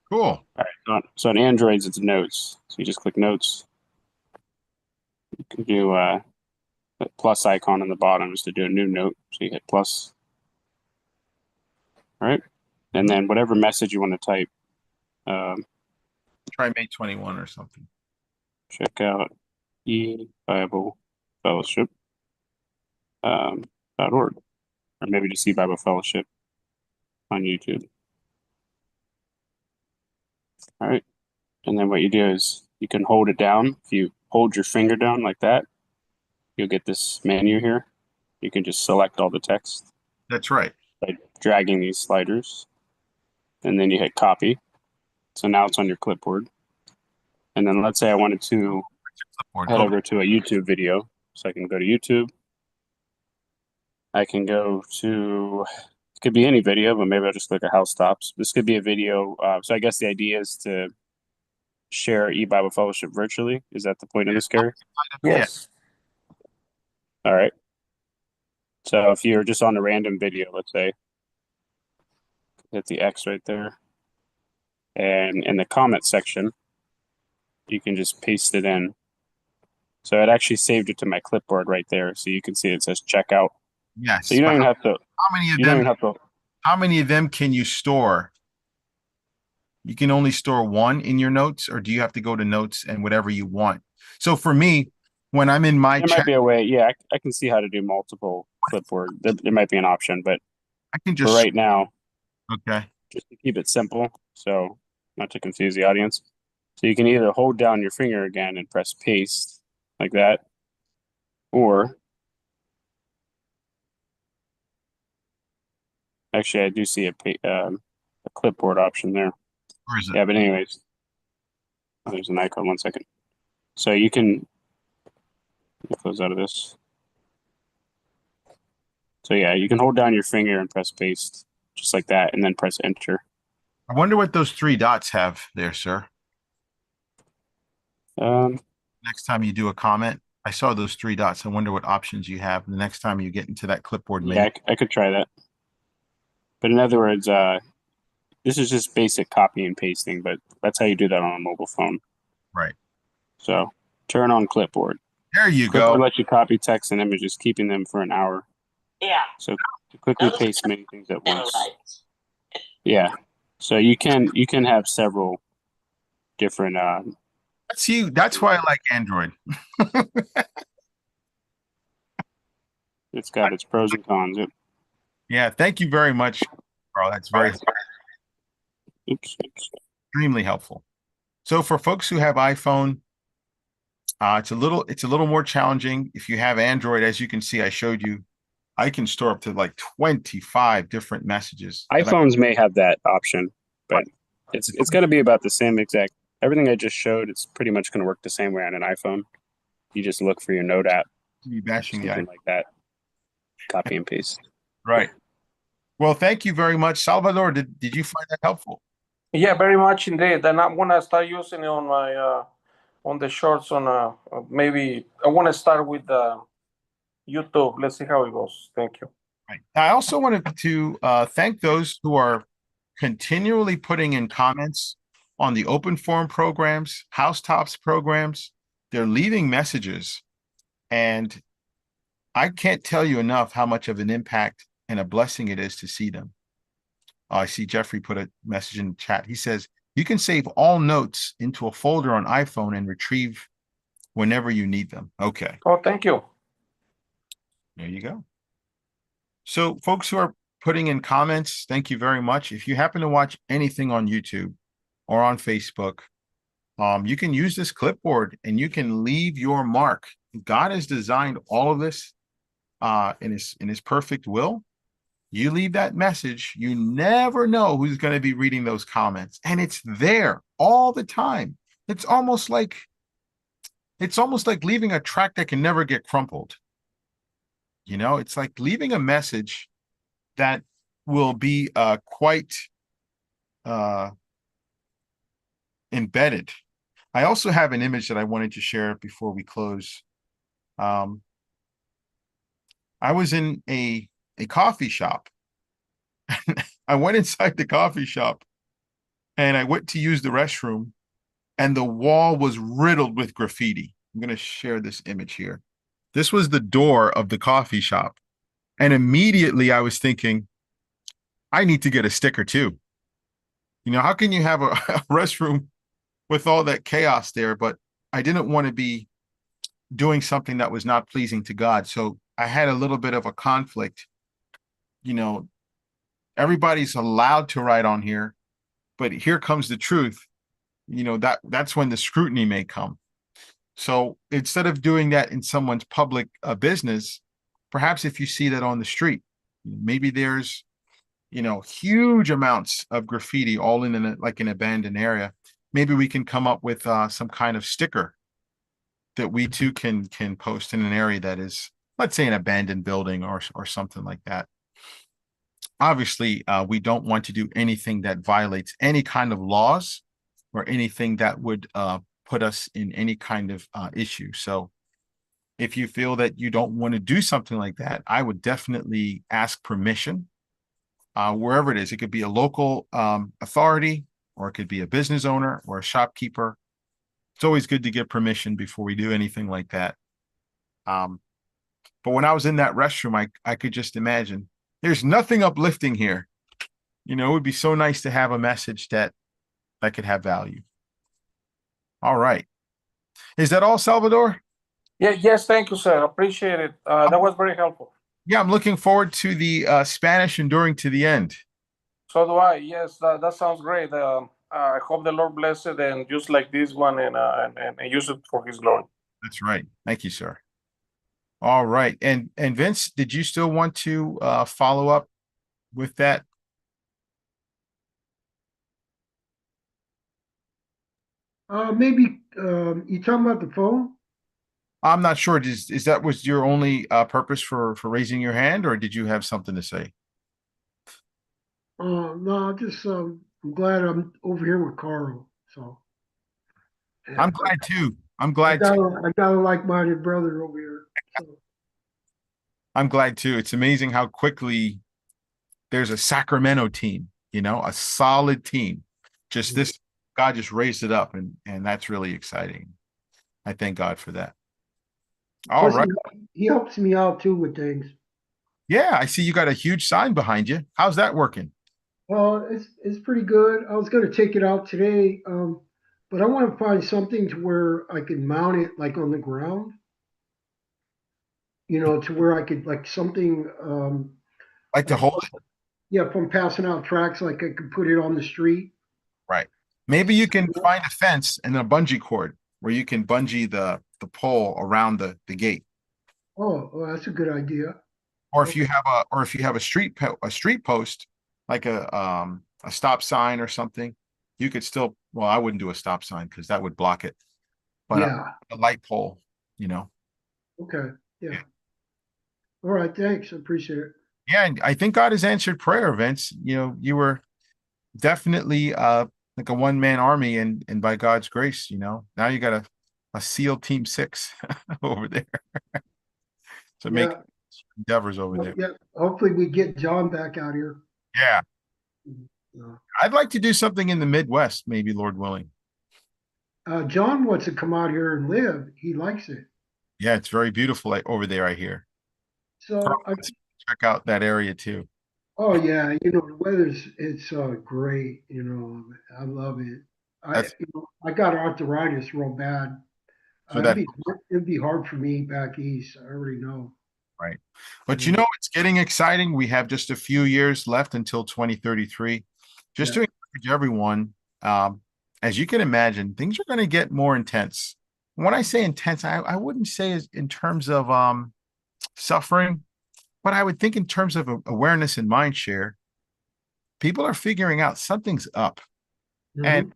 Cool. All right. So on Androids, it's Notes. So you just click Notes. You can do the plus icon on the bottom is to do a new note. So you hit plus. All right. And then whatever message you want to type. Try May 21 or something. Check out eBible Fellowship .org. Or maybe just eBible Fellowship on YouTube. All right. And then what you do is you can hold it down. If you hold your finger down like that, you'll get this menu here. You can just select all the text. That's right. By dragging these sliders. And then you hit copy. So now it's on your clipboard. And then let's say I wanted to head over to a YouTube video. So I can go to YouTube. I can go to, it could be any video, but maybe I'll just click a house stops. This could be a video. So I guess the idea is to share eBible Fellowship virtually. Is that the point of this, Gary? Yes. All right. So if you're just on a random video, let's say, hit the X right there. And in the comment section, you can just paste it in. So it actually saved it to my clipboard right there. So you can see it says checkout. Yes. So you don't even have to. How many of them? How many of them can you store? You can only store one in your notes, or do you have to go to notes and whatever you want? So for me, when I'm in my there might be a way. Yeah, I can see how to do multiple clipboard. There might be an option, but I can just for right now. Okay. Just to keep it simple, so not to confuse the audience. So you can either hold down your finger again and press paste like that, or actually I do see a clipboard option there. Where is it? Yeah, but anyways, there's an icon. 1 second. So you can close out of this. So yeah, you can hold down your finger and press paste just like that, and then press enter. I wonder what those 3 dots have there, sir. Next time you do a comment, I saw those 3 dots. I wonder what options you have the next time you get into that clipboard menu. Yeah, I could try that. But in other words, this is just basic copy and pasting, but that's how you do that on a mobile phone. Right. So turn on clipboard. There you Clipboard go. lets you copy text and images, keeping them for an hour. Yeah. So to quickly paste many things at once. Yeah. So you can have several different See, that's why I like Android. It's got its pros and cons. Yep. Yeah, thank you very much, Carl. That's very extremely helpful. So for folks who have iPhone, it's a little more challenging. If you have Android, as you can see, I showed you, I can store up to like 25 different messages. iPhones may have that option, but it's going to be about the same exact. Everything I just showed, it's pretty much going to work the same way on an iPhone. You just look for your Note app, be bashing something like that, copy and paste. Right. Well, thank you very much, Salvador. Did you find that helpful? Yeah, very much indeed. And I'm gonna start using it on my on the shorts on maybe I want to start with YouTube. Let's see how it goes. Thank you. Right. I also wanted to thank those who are continually putting in comments on the open forum programs, housetops programs. They're leaving messages, and I can't tell you enough how much of an impact and a blessing it is to see them. I see Jeffrey put a message in the chat. He says, you can save all notes into a folder on iPhone and retrieve whenever you need them. Okay. Oh, thank you. There you go. So folks who are putting in comments, thank you very much. If you happen to watch anything on YouTube or on Facebook, you can use this clipboard and you can leave your mark. God has designed all of this in his perfect will. You leave that message, you never know who's going to be reading those comments, and it's there all the time. It's almost like leaving a track that can never get crumpled. You know, it's like leaving a message that will be quite embedded. I also have an image that I wanted to share before we close. I was in a coffee shop. I went inside the coffee shop and I went to use the restroom, and the wall was riddled with graffiti. I'm going to share this image here. This was the door of the coffee shop. And immediately I was thinking, I need to get a sticker too. You know, how can you have a restroom with all that chaos there? But I didn't want to be doing something that was not pleasing to God. So I had a little bit of a conflict. You know, everybody's allowed to write on here, but here comes the truth. You know, that's when the scrutiny may come. So instead of doing that in someone's public business, perhaps if you see that on the street, maybe there's, you know, huge amounts of graffiti all in an abandoned area. Maybe we can come up with some kind of sticker that we too can post in an area that is, let's say, an abandoned building or something like that. Obviously, we don't want to do anything that violates any kind of laws or anything that would put us in any kind of issue. So if you feel that you don't want to do something like that, I would definitely ask permission wherever it is. It could be a local authority, or it could be a business owner or a shopkeeper. It's always good to get permission before we do anything like that. But when I was in that restroom, I could just imagine there's nothing uplifting here. You know, it would be so nice to have a message that could have value. All right. Is that all, Salvador? Yeah, yes, thank you, sir. Appreciate it. That was very helpful. Yeah, I'm looking forward to the Spanish enduring to the end. So do I. Yes, that sounds great. I hope the Lord bless it and just like this one and use it for His glory. That's right. Thank you, sir. All right. And Vince, did you still want to follow up with that? Maybe you talking about the phone? I'm not sure. Is that was your only purpose for raising your hand, or did you have something to say? No, just I'm glad I'm over here with Carl. So I'm glad too. I'm glad I too. got a like-minded brother over here. So. I'm glad too. It's amazing how quickly there's a Sacramento team, you know, a solid team. Just this, God just raised it up, and that's really exciting. I thank God for that. All Plus, right. He helps me out too with things. Yeah, I see you got a huge sign behind you. How's that working? Well, it's pretty good. I was going to take it out today, but I want to find something to where I can mount it like on the ground. You know, to where I could like something Like to hold it? Yeah, from passing out tracks, like I could put it on the street. Right. Maybe you can find a fence and a bungee cord where you can bungee the pole around the gate. Oh, that's a good idea. Or if you have a street post, like a stop sign or something, you could still, well, I wouldn't do a stop sign because that would block it. But Yeah. a light pole, you know. Okay. Yeah. All right. Thanks. I appreciate it. Yeah, and I think God has answered prayer, Vince. You know, you were definitely like a one-man army, and by God's grace, you know, now you got a SEAL Team 6 over there. So make endeavors over there. Yeah. Hopefully we get John back out here. Yeah. I'd like to do something in the Midwest, maybe, Lord willing. John wants to come out here and live. He likes it. Yeah, it's very beautiful over there, I hear. So check out that area too. Oh yeah, you know the weather's it's great. You know, I love it. I got arthritis real bad. So it'd be hard for me back east. I already know. Right. But you know, it's getting exciting. We have just a few years left until 2033. Just to encourage everyone, as you can imagine, things are going to get more intense. When I say intense, I wouldn't say as in terms of suffering, but I would think in terms of awareness and mind share. People are figuring out something's up. And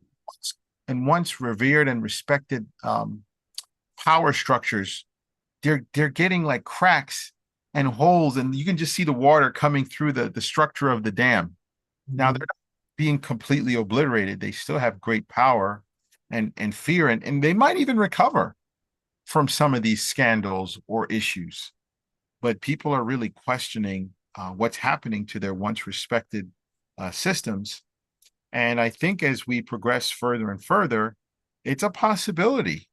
once revered and respected power structures, they're getting like cracks and holes, and you can just see the water coming through the structure of the dam. Now they're not being completely obliterated. They still have great power and fear, and they might even recover from some of these scandals or issues. But people are really questioning what's happening to their once respected systems. And I think as we progress further and further, it's a possibility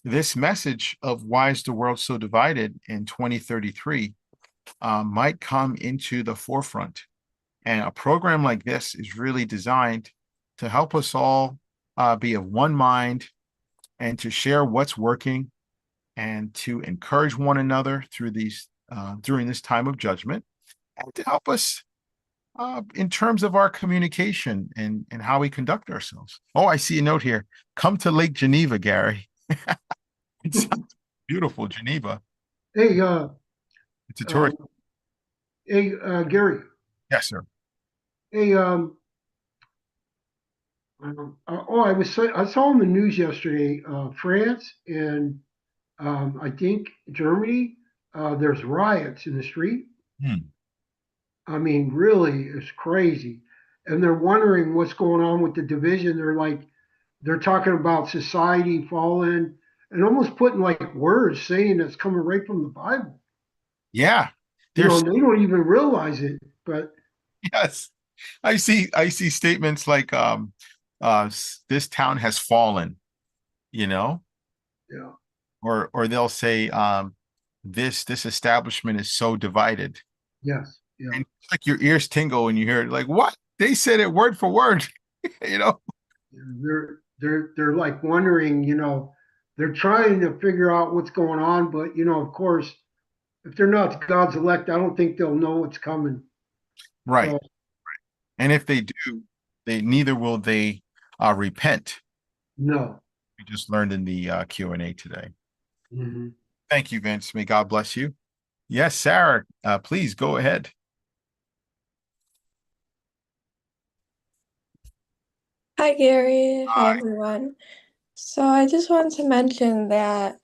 this message of why is the world so divided in 2033 might come into the forefront. And a program like this is really designed to help us all be of one mind and to share what's working and to encourage one another through these during this time of judgment, and to help us in terms of our communication and how we conduct ourselves. Oh, I see a note here. Come to Lake Geneva, Gary. It sounds beautiful, Geneva. Hey, It's a tourist. hey, Gary. Yes, sir. Hey, I saw on the news yesterday, France and I think Germany. There's riots in the street. I mean, really, it's crazy, and they're wondering what's going on with the division. They're talking about society falling and almost putting like words saying that's coming right from the Bible. Yeah. They don't even realize it, but yes. I see statements like this town has fallen, you know? Yeah. Or they'll say this establishment is so divided. Yes. Yeah. And it's like your ears tingle when you hear it, like, what? They said it word for word, you know? They're like wondering, they're trying to figure out what's going on, but of course, if they're not God's elect, I don't think they'll know what's coming. Right. So, and if they do, neither will they repent. No. We just learned in the Q&A today. Thank you, Vince. May God bless you. Yes, Sarah, please go ahead. Hi, Gary. Hi, everyone. So I just wanted to mention that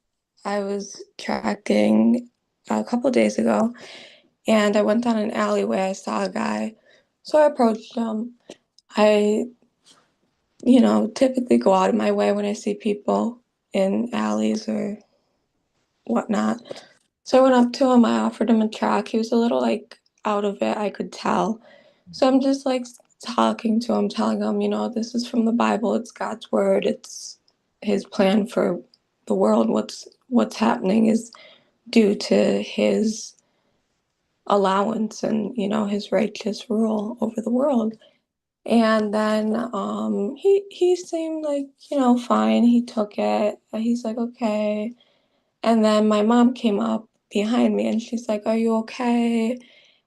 I was tracking a couple days ago, and I went down an alleyway. I saw a guy, so I approached him. I, typically go out of my way when I see people in alleys or whatnot. So I went up to him. I offered him a track. He was a little out of it, I could tell. So I'm just talking to him, telling him, this is from the Bible. It's God's word. It's his plan for the world. What's happening is due to his allowance and, his righteous rule over the world. And then he seemed fine. He took it. He's like, okay. And then my mom came up behind me and she's like, are you okay?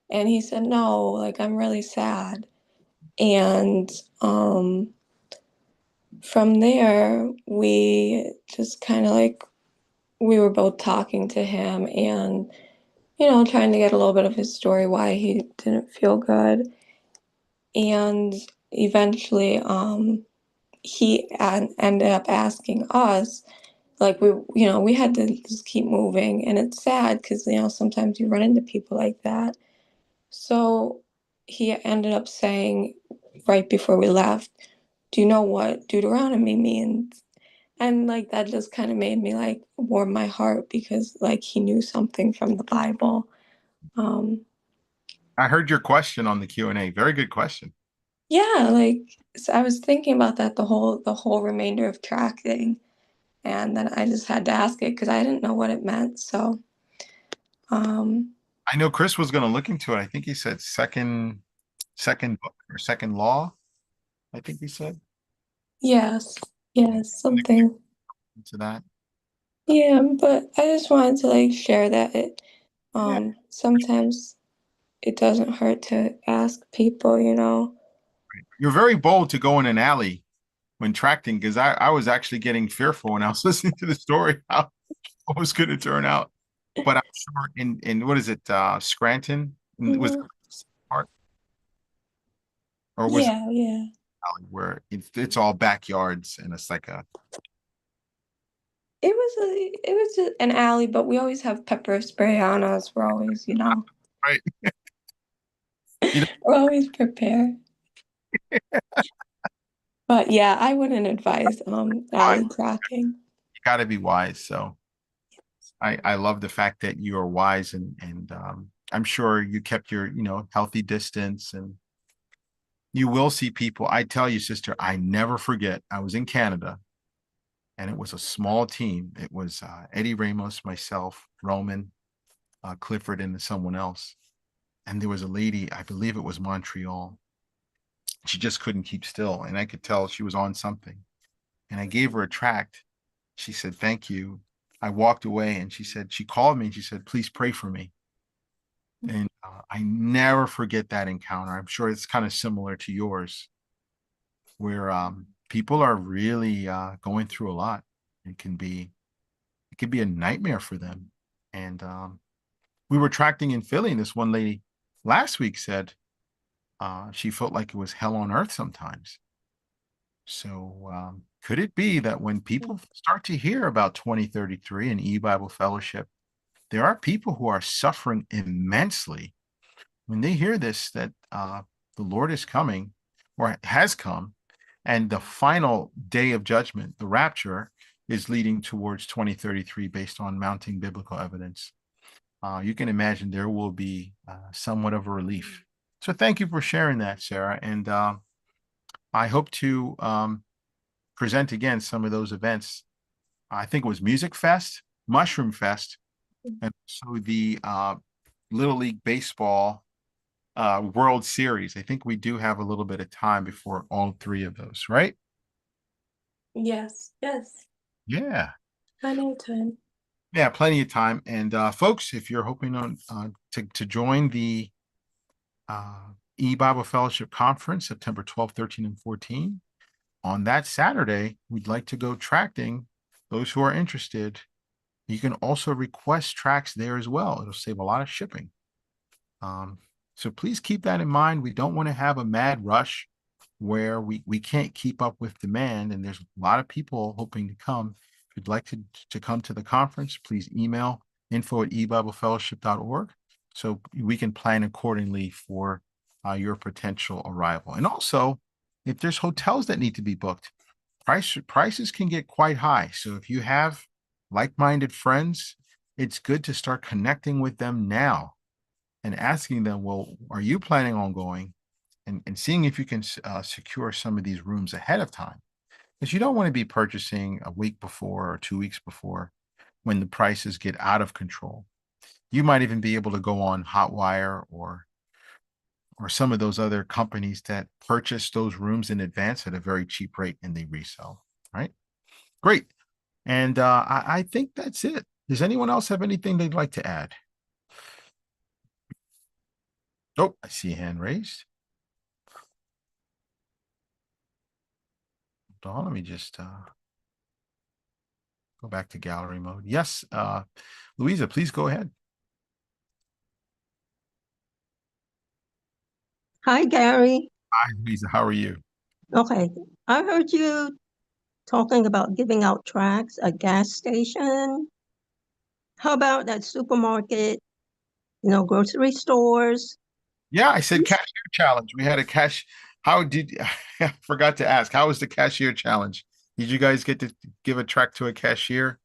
And he said, no, I'm really sad. And from there, we just kind of we were both talking to him and, trying to get a little bit of his story, why he didn't feel good. And eventually, he ended up asking us, we had to just keep moving. And it's sad because, sometimes you run into people like that. So he ended up saying right before we left, do you know what Deuteronomy means? And that just kind of made me warm my heart because he knew something from the Bible. I heard your question on the Q&A. Very good question. Yeah, so I was thinking about that the whole remainder of tracking, and then I just had to ask it because I didn't know what it meant. So I know Chris was going to look into it. I think he said second book or second law. I think he said. Yes, something into that. Yeah, but I just wanted to share that Sometimes it doesn't hurt to ask people, you know. You're very bold to go in an alley when tracting, because I was actually getting fearful when I was listening to the story how it was going to turn out. But I'm sure in what is it, Scranton was Mhm. part, or was it Yeah, yeah. alley where it's all backyards and it's like a It was an alley, but we always have pepper spray on us. We're always, you know, right. You know, we're always prepared. But yeah, I wouldn't advise alley tracking. you got to be wise. So I love the fact that you are wise and I'm sure you kept your healthy distance, and you will see people. I tell you, sister, I never forget. I was in Canada, and it was a small team. It was Eddie Ramos, myself, Roman, Clifford, and someone else. And there was a lady, I believe it was Montreal. She just couldn't keep still, and I could tell she was on something. And I gave her a tract. She said, "Thank you." I walked away, and she called me and she said, "Please pray for me." And I never forget that encounter. I'm sure it's kind of similar to yours, where people are really going through a lot. It can be a nightmare for them. And we were tracting in Philly, and this one lady last week said she felt like it was hell on earth sometimes. So could it be that when people start to hear about 2033 and E-Bible Fellowship, there are people who are suffering immensely when they hear this, that the Lord is coming or has come, and the final day of judgment, the rapture, is leading towards 2033 based on mounting biblical evidence. You can imagine there will be somewhat of a relief. So thank you for sharing that, Sarah. And I hope to present again some of those events. I think it was Music Fest, Mushroom Fest, and so the Little League Baseball World Series. I think we do have a little bit of time before all three of those, right? Yes, yes. Yeah. Plenty of time. Yeah, plenty of time. And folks, if you're hoping on to join the E-Bible Fellowship Conference, September 12, 13, and 14, on that Saturday, we'd like to go tracting. Those who are interested, you can also request tracks there as well. It'll save a lot of shipping. So please keep that in mind. We don't want to have a mad rush where we can't keep up with demand, and there's a lot of people hoping to come. If you'd like to come to the conference, please email info@ebiblefellowship.org so we can plan accordingly for your potential arrival. And also, if there's hotels that need to be booked, prices can get quite high. So if you have like-minded friends, it's good to start connecting with them now and asking them, well, are you planning on going? And seeing if you can secure some of these rooms ahead of time. Because you don't want to be purchasing a week before or 2 weeks before when the prices get out of control. You might even be able to go on Hotwire or some of those other companies that purchase those rooms in advance at a very cheap rate and they resell, right? Great. And I think that's it. Does anyone else have anything they'd like to add? Oh, I see a hand raised. Hold on, let me just go back to gallery mode. Yes, Louisa, please go ahead. Hi, Gary. Hi, Louisa. How are you? Okay, I heard you talking about giving out tracts at gas station. How about at supermarket, grocery stores? Yeah, I said cashier challenge. We had a How did I forgot to ask? How was the cashier challenge? Did you guys get to give a tract to a cashier?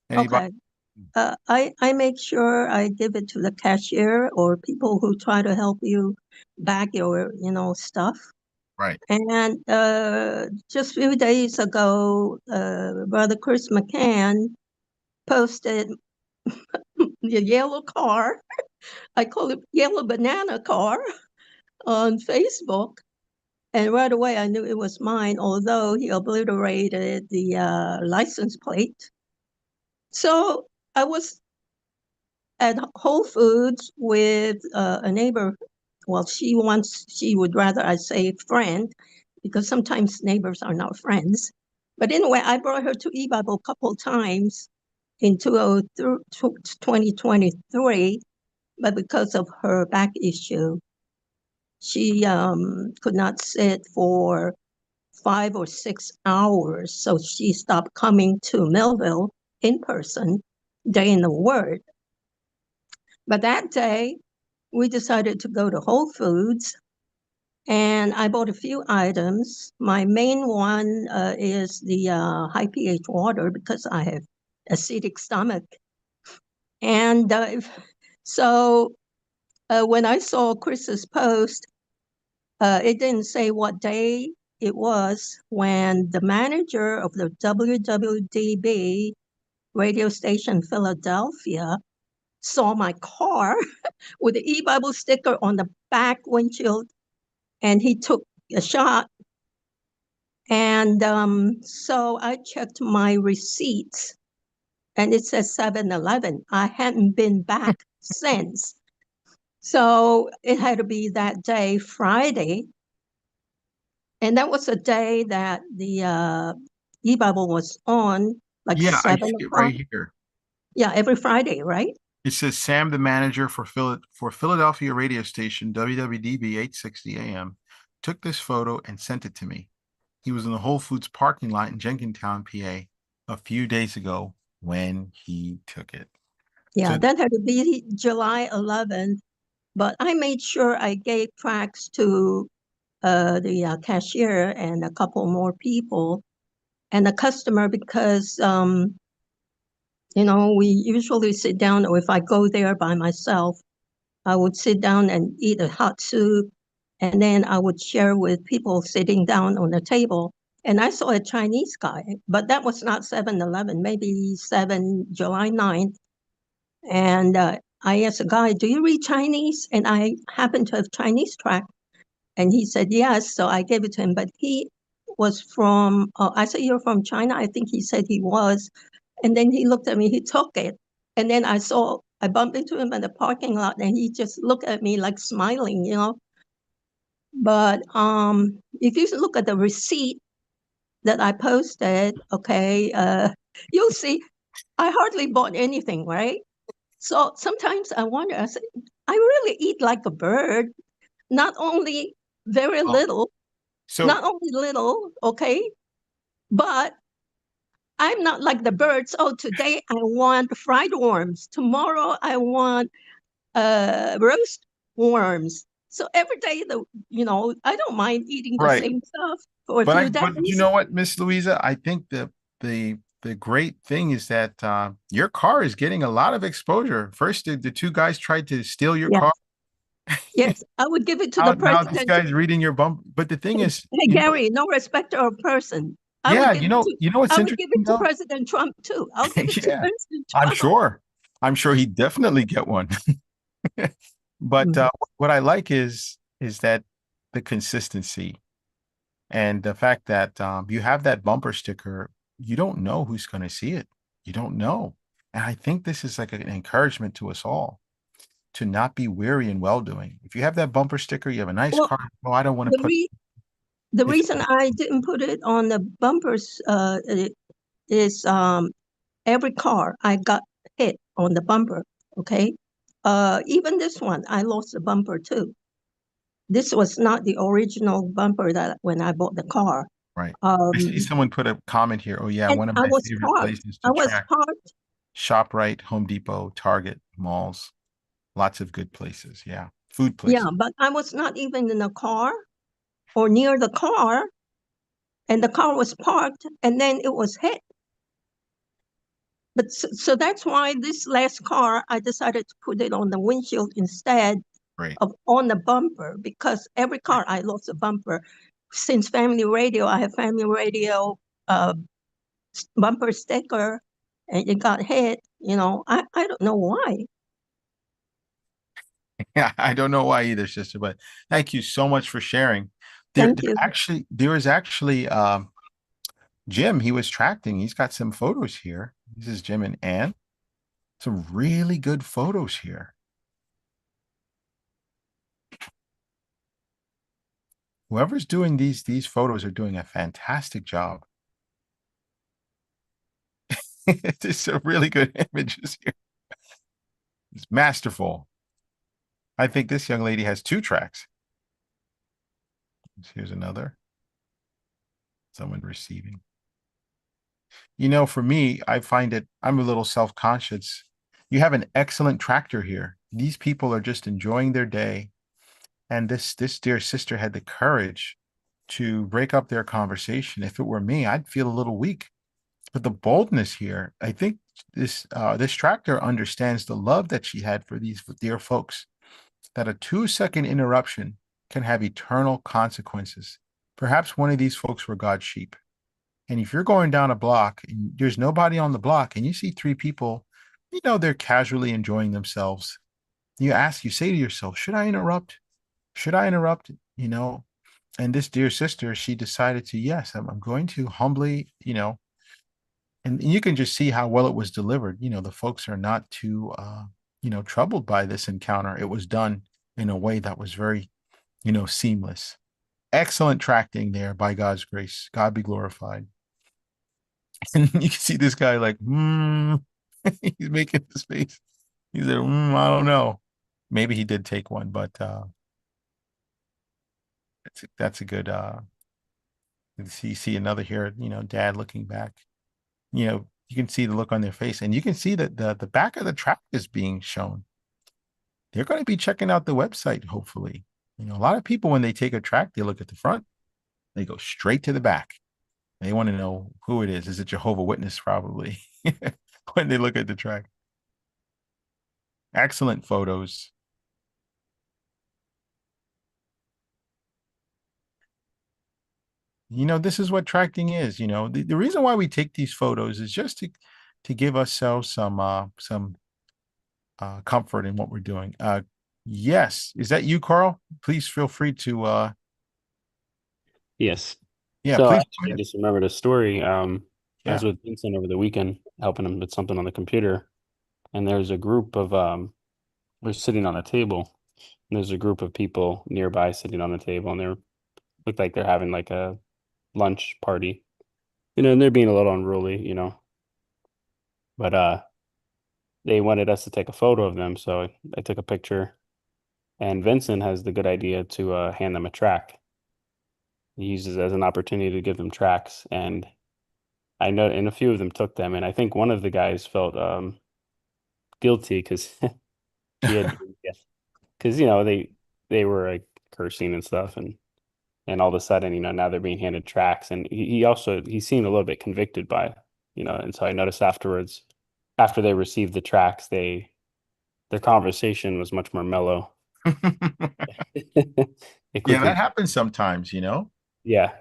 Anybody? Okay. I make sure I give it to the cashier or people who try to help you bag your, stuff. Right. And just a few days ago, Brother Chris McCann posted the yellow car. I call it yellow banana car on Facebook. And right away, I knew it was mine, although he obliterated the license plate. So I was at Whole Foods with a neighbor. Well, she would rather I say friend, because sometimes neighbors are not friends. But anyway, I brought her to eBible a couple times in 2023, but because of her back issue, she could not sit for 5 or 6 hours. So she stopped coming to Millville in person, day in the Word. But that day, we decided to go to Whole Foods, and I bought a few items. My main one is the high pH water, because I have acidic stomach. And so when I saw Chris's post, it didn't say what day it was, when the manager of the WWDB radio station Philadelphia saw my car with the eBible sticker on the back windshield, and he took a shot. And so I checked my receipts, and it says 7-Eleven. I hadn't been back since. So it had to be that day, Friday. And that was a day that the eBible was on, like Yeah, I 7 see it o'clock. right here. Yeah, every Friday, right? It says Sam, the manager for Philadelphia radio station WWDB 860 AM, took this photo and sent it to me. He was in the Whole Foods parking lot in Jenkintown, PA, a few days ago when he took it. Yeah, So- that had to be July 11th. But I made sure I gave tracts to the cashier and a couple more people and a customer, because we usually sit down, or if I go there by myself, I would sit down and eat a hot soup, and then I would share with people sitting down on the table. And I saw a Chinese guy, but that was not 7-Eleven, maybe July 9th. And I asked the guy, do you read Chinese? And I happen to have Chinese tract. And he said, yes. So I gave it to him. But he was from, I said, you're from China? I think he said he was. And then he looked at me, he took it. And then I bumped into him in the parking lot, and he just looked at me like smiling, But if you look at the receipt that I posted, okay, you'll see I hardly bought anything, right? So sometimes I wonder, I said, I really eat like a bird, not only very little, okay, but I'm not like the birds. Oh, today I want fried worms. Tomorrow I want roast worms. So every day, I don't mind eating the Right. same stuff for a But few days. you know what, Miss Louisa? I think the great thing is that your car is getting a lot of exposure. First, the two guys tried to steal your Yes. car. Yes, I would give it to the Now this president. guy's reading your bump. But the thing is, Hey, Gary, no respecter of person. yeah, what's you know what's I would give interesting it to though? President Trump too. I'll give it to Yeah, President Trump. I'm sure he'd definitely get one. But what I like is that the consistency and the fact that you have that bumper sticker. You don't know who's going to see it. You don't know. And I think this is like an encouragement to us all to not be weary in well-doing. If you have that bumper sticker, you have a nice car. Oh, I don't want to put. The reason I didn't put it on the bumpers is every car I got hit on the bumper. Okay, even this one, I lost the bumper too. This was not the original bumper that when I bought the car. Right. I see someone put a comment here. Oh yeah, one of my favorite places to track. ShopRite, Home Depot, Target, malls, lots of good places. Yeah, food places. Yeah, but I was not even in a car or near the car, and the car was parked, and then it was hit. But so that's why this last car, I decided to put it on the windshield instead of on the bumper, because every car I lost a bumper. Since family radio, I have family radio bumper sticker, and it got hit. I don't know why. Yeah, I don't know why either, sister, but thank you so much for sharing. Thank you. There is actually Jim, he was tracting. He's got some photos here. This is Jim and Ann. Some really good photos here. Whoever's doing these photos are doing a fantastic job. There's some really good images here. It's masterful. I think this young lady has 2 tracks. Here's another. Someone receiving. You know, for me, I find it, I'm a little self-conscious. You have an excellent tractor here. These people are just enjoying their day. And this dear sister had the courage to break up their conversation. If it were me, I'd feel a little weak. But the boldness here, I think this tractor understands the love that she had for these dear folks, that a 2-second interruption can have eternal consequences. Perhaps one of these folks were God's sheep. And if you're going down a block and there's nobody on the block and you see 3 people, you know, they're casually enjoying themselves. You say to yourself, should I interrupt? Should I interrupt? You know, and this dear sister, she decided to, yes, I'm going to humbly, you know, and you can just see how well it was delivered. You know, the folks are not too, you know, troubled by this encounter. It was done in a way that was very, you know, seamless. Excellent tracting there by God's grace. God be glorified. And you can see this guy like, he's making this face. He's like, I don't know. Maybe he did take one, but that's a good you see another here, you know, dad looking back. You know, you can see the look on their face, and you can see that the back of the track is being shown. They're going to be checking out the website, hopefully. You know, a lot of people, when they take a track, they look at the front, they go straight to the back. They want to know who it is. Is it Jehovah Witness, probably, when they look at the track. Excellent photos. You know, this is what tracting is. You know, the reason why we take these photos is just to give ourselves some comfort in what we're doing. Yes, is that you, Carl? Please feel free to Yes. yeah, So I please go actually ahead. just remembered a story. I Yeah. was with Vincent over the weekend, helping him with something on the computer, and there's a group of we're sitting on a table, and there's a group of people nearby sitting on the table, and they look like they're having like a lunch party, you know, and they're being a little unruly, you know, but they wanted us to take a photo of them, so I took a picture, and Vincent has the good idea to hand them a track. He uses it as an opportunity to give them tracks, and I know, and a few of them took them, and I think one of the guys felt guilty because he had, because you know they were like cursing and stuff, and all of a sudden, you know, now they're being handed tracks, and he seemed a little bit convicted by it, you know, and so I noticed afterwards, after they received the tracks, their conversation was much more mellow. It Yeah, quickly, that happens sometimes, you know. yeah,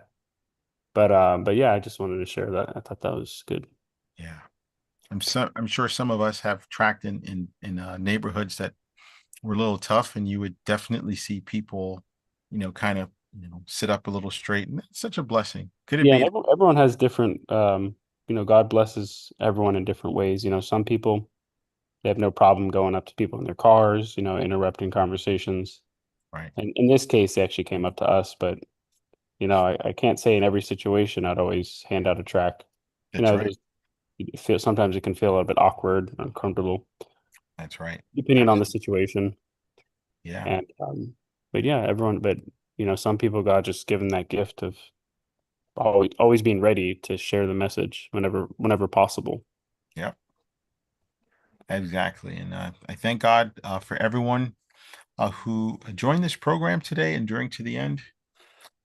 but yeah, I just wanted to share that. I thought that was good. Yeah. I'm sure some of us have tracked in neighborhoods that were a little tough, and you would definitely see people, you know, kind of, you know, sit up a little straight, and it's such a blessing. Could it Yeah, and be? everyone has different, you know, God blesses everyone in different ways. You know, some people, they have no problem going up to people in their cars, you know, interrupting conversations. Right. And in this case, they actually came up to us, but, you know, I can't say in every situation I'd always hand out a track. You That's know, right. sometimes it can feel a little bit awkward, uncomfortable, That's right. depending on the situation. Yeah. And, but yeah, but, you know, some people, God just given that gift of always being ready to share the message whenever possible. Yeah. Exactly. And I thank God for everyone who joined this program today, enduring to the end.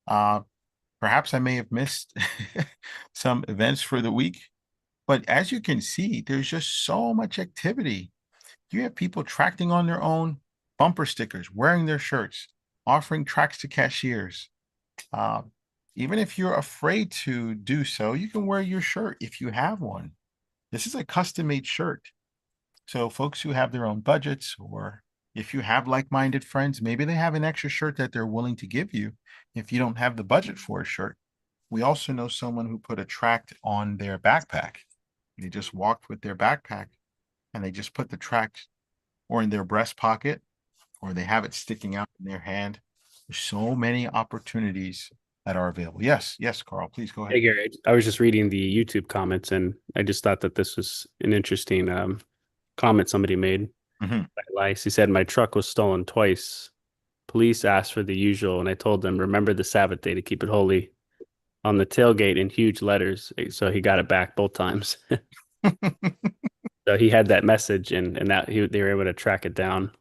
Uh, Perhaps I may have missed some events for the week, but as you can see, there's just so much activity. You have people tracting on their own, bumper stickers, wearing their shirts, offering tracks to cashiers. Uh, Even if you're afraid to do so, you can wear your shirt if you have one. This is a custom made shirt. So, folks who have their own budgets, or if you have like minded friends, maybe they have an extra shirt that they're willing to give you if you don't have the budget for a shirt. We also know someone who put a tract on their backpack. They just walked with their backpack and they just put the track or in their breast pocket, or they have it sticking out in their hand. There's so many opportunities that are available. Yes, Carl, please go ahead. Hey, Gary, I was just reading the YouTube comments, and I just thought that this was an interesting comment somebody made. Elias, he said, my truck was stolen twice. Police asked for the usual, and I told them, remember the Sabbath day to keep it holy, on the tailgate in huge letters. So he got it back both times. So he had that message, and that they were able to track it down.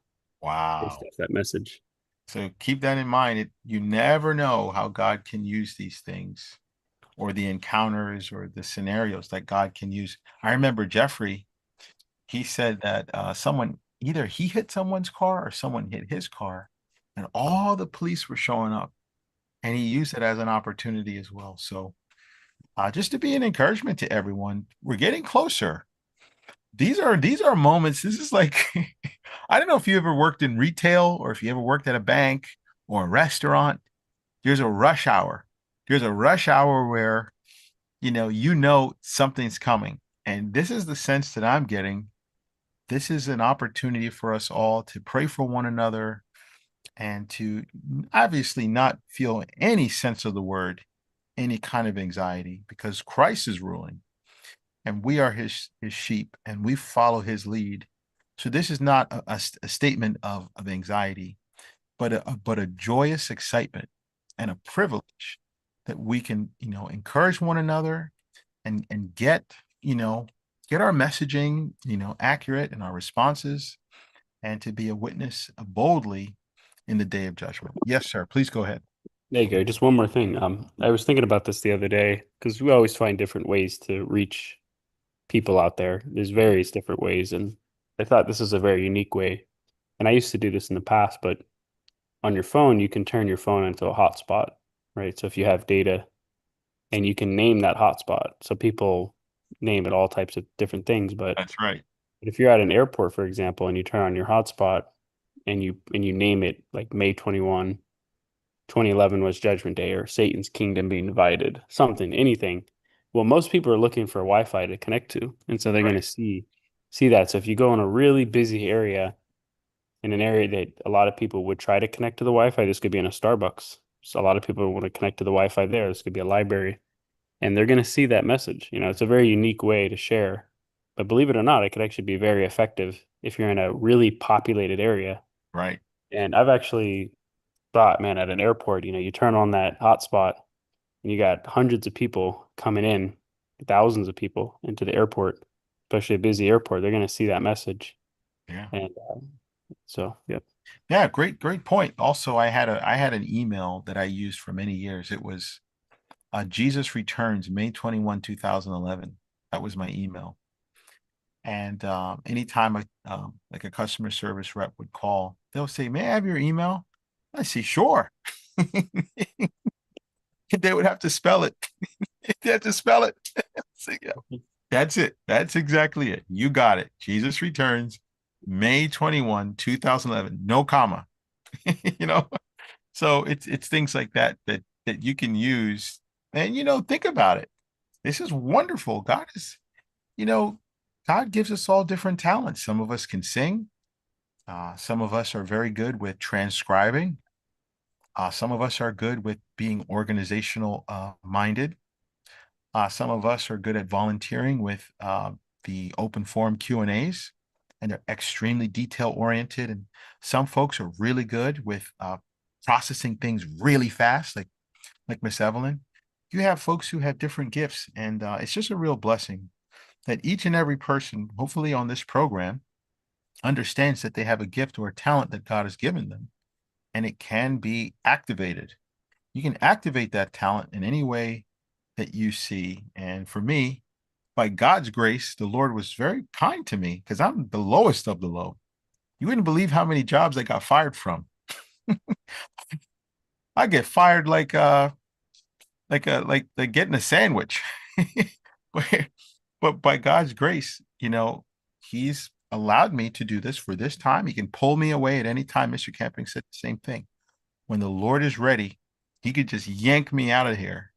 Wow. Based off that message. So keep that in mind. You never know how God can use these things, or the encounters or the scenarios that God can use. I remember Jeffrey, he said that someone, either he hit someone's car or someone hit his car, and all the police were showing up, and he used it as an opportunity as well. So just to be an encouragement to everyone, we're getting closer. These are moments. This is like, I don't know if you ever worked in retail or if you ever worked at a bank or a restaurant. There's a rush hour. There's a rush hour where, you know something's coming. And this is the sense that I'm getting. This is an opportunity for us all to pray for one another and to obviously not feel any sense of the word, any kind of anxiety, because Christ is ruling and we are his sheep and we follow his lead. So this is not a statement of anxiety, but a joyous excitement and a privilege that we can, encourage one another and get our messaging, accurate in our responses, and to be a witness boldly in the day of judgment. Yes, sir. Please go ahead. There you go. Just one more thing. I was thinking about this the other day because we always find different ways to reach people out there. There's various different ways, and I thought this is a very unique way. And I used to do this in the past, but on your phone, you can turn your phone into a hotspot, right? So if you have data and you can name that hotspot, so people name it all types of different things, but that's right. But if you're at an airport, for example, and you turn on your hotspot and you name it like May 21, 2011 was Judgment Day, or Satan's kingdom being divided, something, anything. Well, most people are looking for Wi-Fi to connect to, and so they're going to see that. So if you go in a really busy area, in an area that a lot of people would try to connect to the Wi-Fi, this could be in a Starbucks. So a lot of people want to connect to the Wi-Fi there. This could be a library, and they're going to see that message. It's a very unique way to share. But believe it or not, it could actually be very effective if you're in a really populated area. Right. And I've actually thought, man, at an airport, you turn on that hotspot and you got hundreds of people coming in, thousands of people into the airport, especially a busy airport. They're going to see that message. Yeah. And so, yep. Yeah, great point. Also, I had an email that I used for many years. It was Jesus Returns, May 21, 2011. That was my email. And anytime like a customer service rep would call, they'll say, "May I have your email?" I say, "Sure." They would have to spell it. They have to spell it. So, yeah, that's it. That's exactly it. You got it. Jesus Returns, May 21, 2011. No comma. So it's things like that you can use. And think about it. This is wonderful. God gives us all different talents. Some of us can sing. Some of us are very good with transcribing. Some of us are good with being organizational minded. Some of us are good at volunteering with the open forum Q&As, and they're extremely detail oriented. And some folks are really good with processing things really fast, like Miss Evelyn. You have folks who have different gifts, and it's just a real blessing that each and every person, hopefully on this program, understands that they have a gift or a talent that God has given them, and it can be activated. You can activate that talent in any way that you see. And for me, by God's grace, the Lord was very kind to me because I'm the lowest of the low. You wouldn't believe how many jobs I got fired from. I get fired like getting a sandwich. But by God's grace, he's allowed me to do this for this time. He can pull me away at any time. Mr. Camping said the same thing. When the Lord is ready, he could just yank me out of here.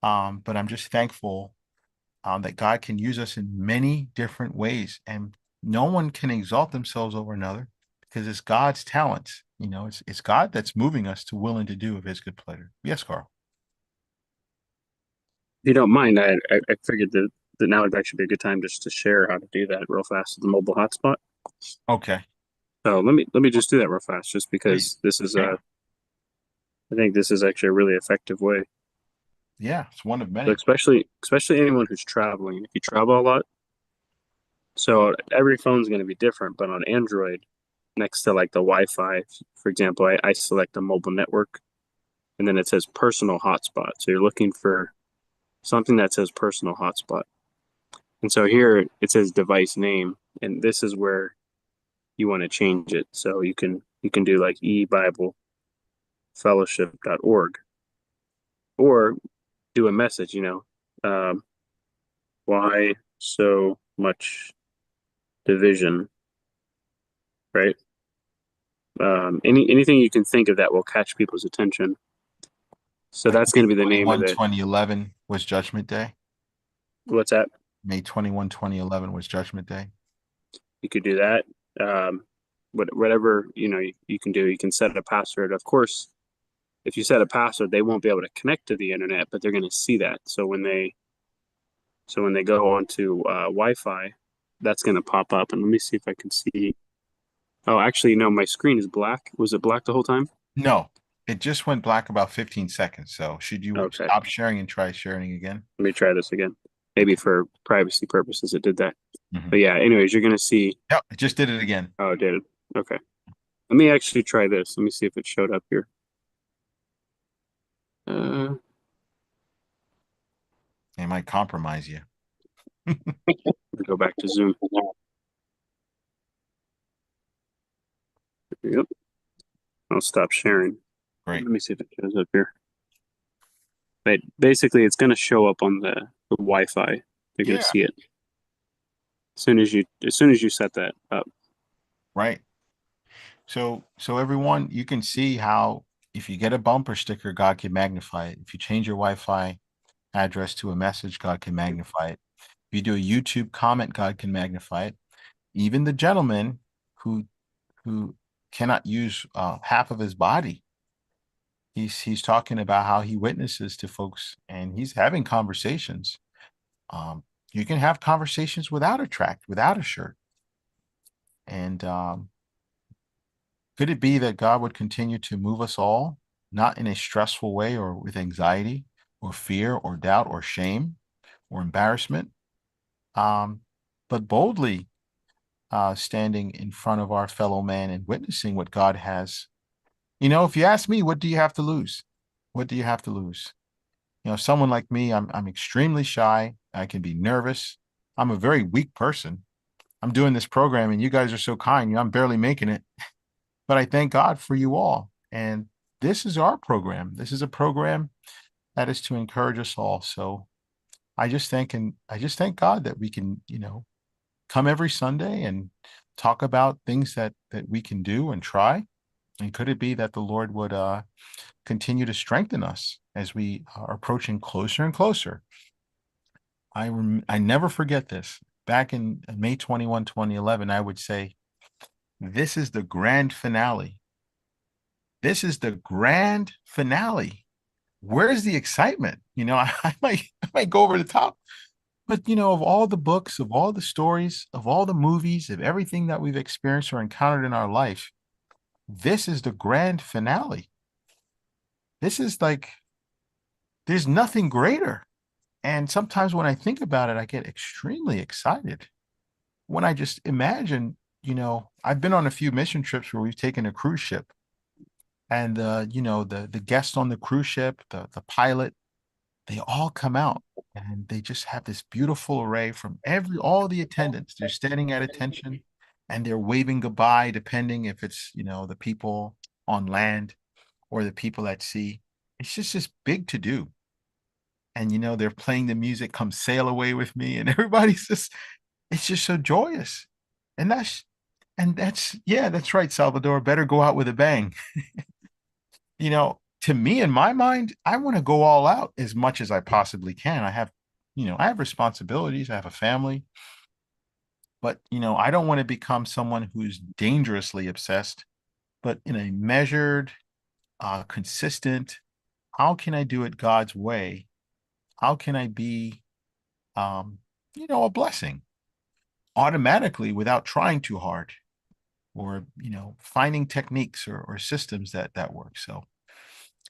But I'm just thankful that God can use us in many different ways. And No one can exalt themselves over another because it's God's talents. It's God that's moving us to willing to do of his good pleasure. Yes, Carl. If you don't mind, I figured that now would actually be a good time just to share how to do that real fast with the mobile hotspot. Okay. So let me just do that real fast, just because this is I think this is actually a really effective way. Yeah, it's one of many. So especially anyone who's traveling. If you travel a lot, so every phone's going to be different, but on Android, next to like the Wi-Fi, for example, I select a mobile network, and then it says personal hotspot. So you're looking for something that says personal hotspot. And so here it says device name, and this is where you want to change it. So you can do like ebiblefellowship.org, or do a message, why so much division, right? Anything you can think of that will catch people's attention. So that's going to be the name of it. 2011 was Judgment Day. What's that? May 21, 2011 was Judgment Day. You could do that. Whatever, you can do. You can set a password. Of course, if you set a password, they won't be able to connect to the internet, but they're going to see that. So when they go onto Wi-Fi, that's going to pop up. And let me see if I can see. Oh, actually, no, my screen is black. Was it black the whole time? No, it just went black about 15 seconds. So should you stop sharing and try sharing again? Let me try this again. Maybe for privacy purposes, it did that. But yeah, anyways, you're going to see. Yep, it just did it again. Oh, it did it. Okay. Let me actually try this. Let me see if it showed up here. It might compromise you. Go back to Zoom. Yep. I'll stop sharing. Great. Let me see if it shows up here. But basically, it's going to show up on the Wi-Fi. They're going to see it as soon as you set that up. Right. So everyone, you can see how if you get a bumper sticker, God can magnify it. If you change your Wi-Fi address to a message, God can magnify it. If you do a YouTube comment, God can magnify it. Even the gentleman who cannot use half of his body, he's talking about how he witnesses to folks, and he's having conversations. You can have conversations without a tract, without a shirt. And could it be that God would continue to move us all, not in a stressful way or with anxiety or fear or doubt or shame or embarrassment, but boldly standing in front of our fellow man and witnessing what God has? If you ask me, what do you have to lose? What do you have to lose? Someone like me, I'm extremely shy. I can be nervous. I'm a very weak person. I'm doing this program and you guys are so kind. I'm barely making it. But I thank God for you all. And this is our program. This is a program that is to encourage us all. So I just thank God that we can, come every Sunday and talk about things that we can do and try. And could it be that the Lord would continue to strengthen us as we are approaching closer and closer? I never forget this. Back in May 21, 2011, I would say, this is the grand finale. This is the grand finale. Where's the excitement? I might go over the top. But, of all the books, of all the stories, of all the movies, of everything that we've experienced or encountered in our life, this is the grand finale. This is like, there's nothing greater. And sometimes when I think about it, I get extremely excited. When I just imagine, I've been on a few mission trips where we've taken a cruise ship. And, the guests on the cruise ship, the pilot, they all come out and they just have this beautiful array from all the attendants. They're standing at attention and they're waving goodbye, depending if it's, the people on land or the people at sea. It's just this big to do. And, they're playing the music, Come Sail Away With Me. And everybody's it's just so joyous. And that's right, Salvador, better go out with a bang. To me, in my mind, I want to go all out as much as I possibly can. I have responsibilities. I have a family. But, I don't want to become someone who's dangerously obsessed, but in a measured, consistent, how can I do it God's way? How can I be, a blessing automatically without trying too hard, or, finding techniques or systems that work. So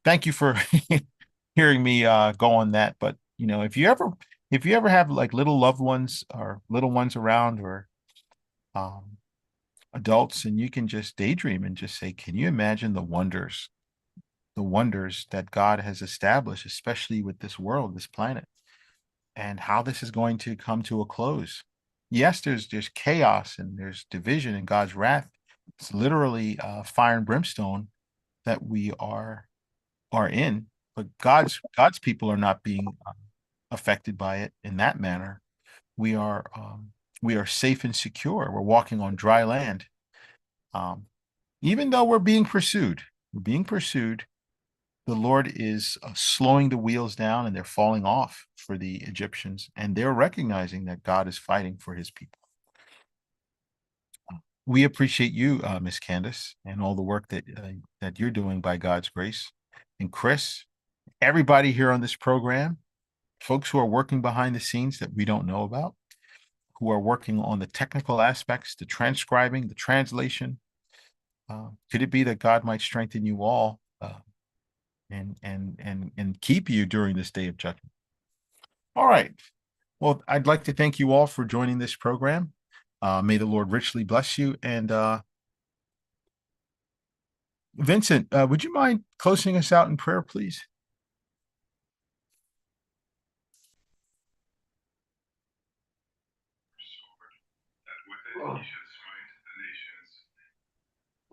thank you for hearing me go on that. But, if you ever have like little loved ones or little ones around, or adults, and you can just daydream and just say, can you imagine the wonders that God has established, especially with this world, this planet, and how this is going to come to a close? Yes, there's chaos and there's division and God's wrath. It's literally fire and brimstone that we are in, but God's people are not being affected by it in that manner. We are safe and secure. We're walking on dry land. Even though we're being pursued, the Lord is slowing the wheels down, and they're falling off for the Egyptians, and they're recognizing that God is fighting for his people. We appreciate you, Miss Candace, and all the work that you're doing by God's grace. And Chris, everybody here on this program, folks who are working behind the scenes that we don't know about, who are working on the technical aspects, the transcribing, the translation. Could it be that God might strengthen you all and keep you during this day of judgment? All right. Well, I'd like to thank you all for joining this program. May the Lord richly bless you. And Vincent, would you mind closing us out in prayer, please?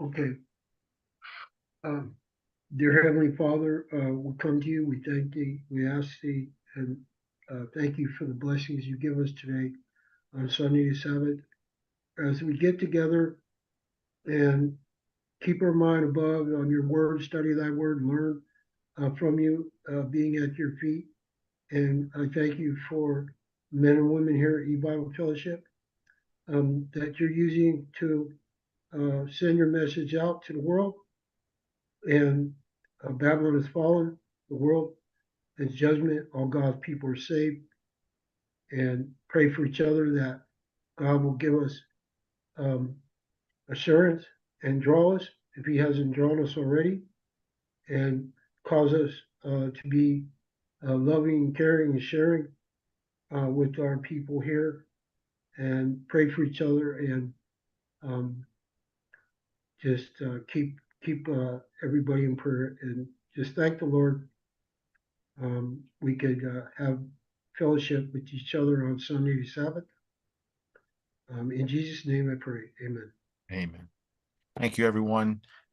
Okay. Dear Heavenly Father, we come to you. We thank thee. We ask thee, and thank you for the blessings you give us today on Sunday the Sabbath. As we get together and keep our mind above on your word, study thy word, learn from you, being at your feet. And I thank you for men and women here at E-Bible Fellowship that you're using to send your message out to the world. And Babylon has fallen, the world is judgment, all God's people are saved. And pray for each other that God will give us assurance and draw us, if he hasn't drawn us already, and cause us to be loving, caring, and sharing with our people here, and pray for each other, and just keep everybody in prayer, and just thank the Lord. We could have fellowship with each other on Sunday the Sabbath. In Jesus' name I pray. Amen. Amen. Thank you, everyone.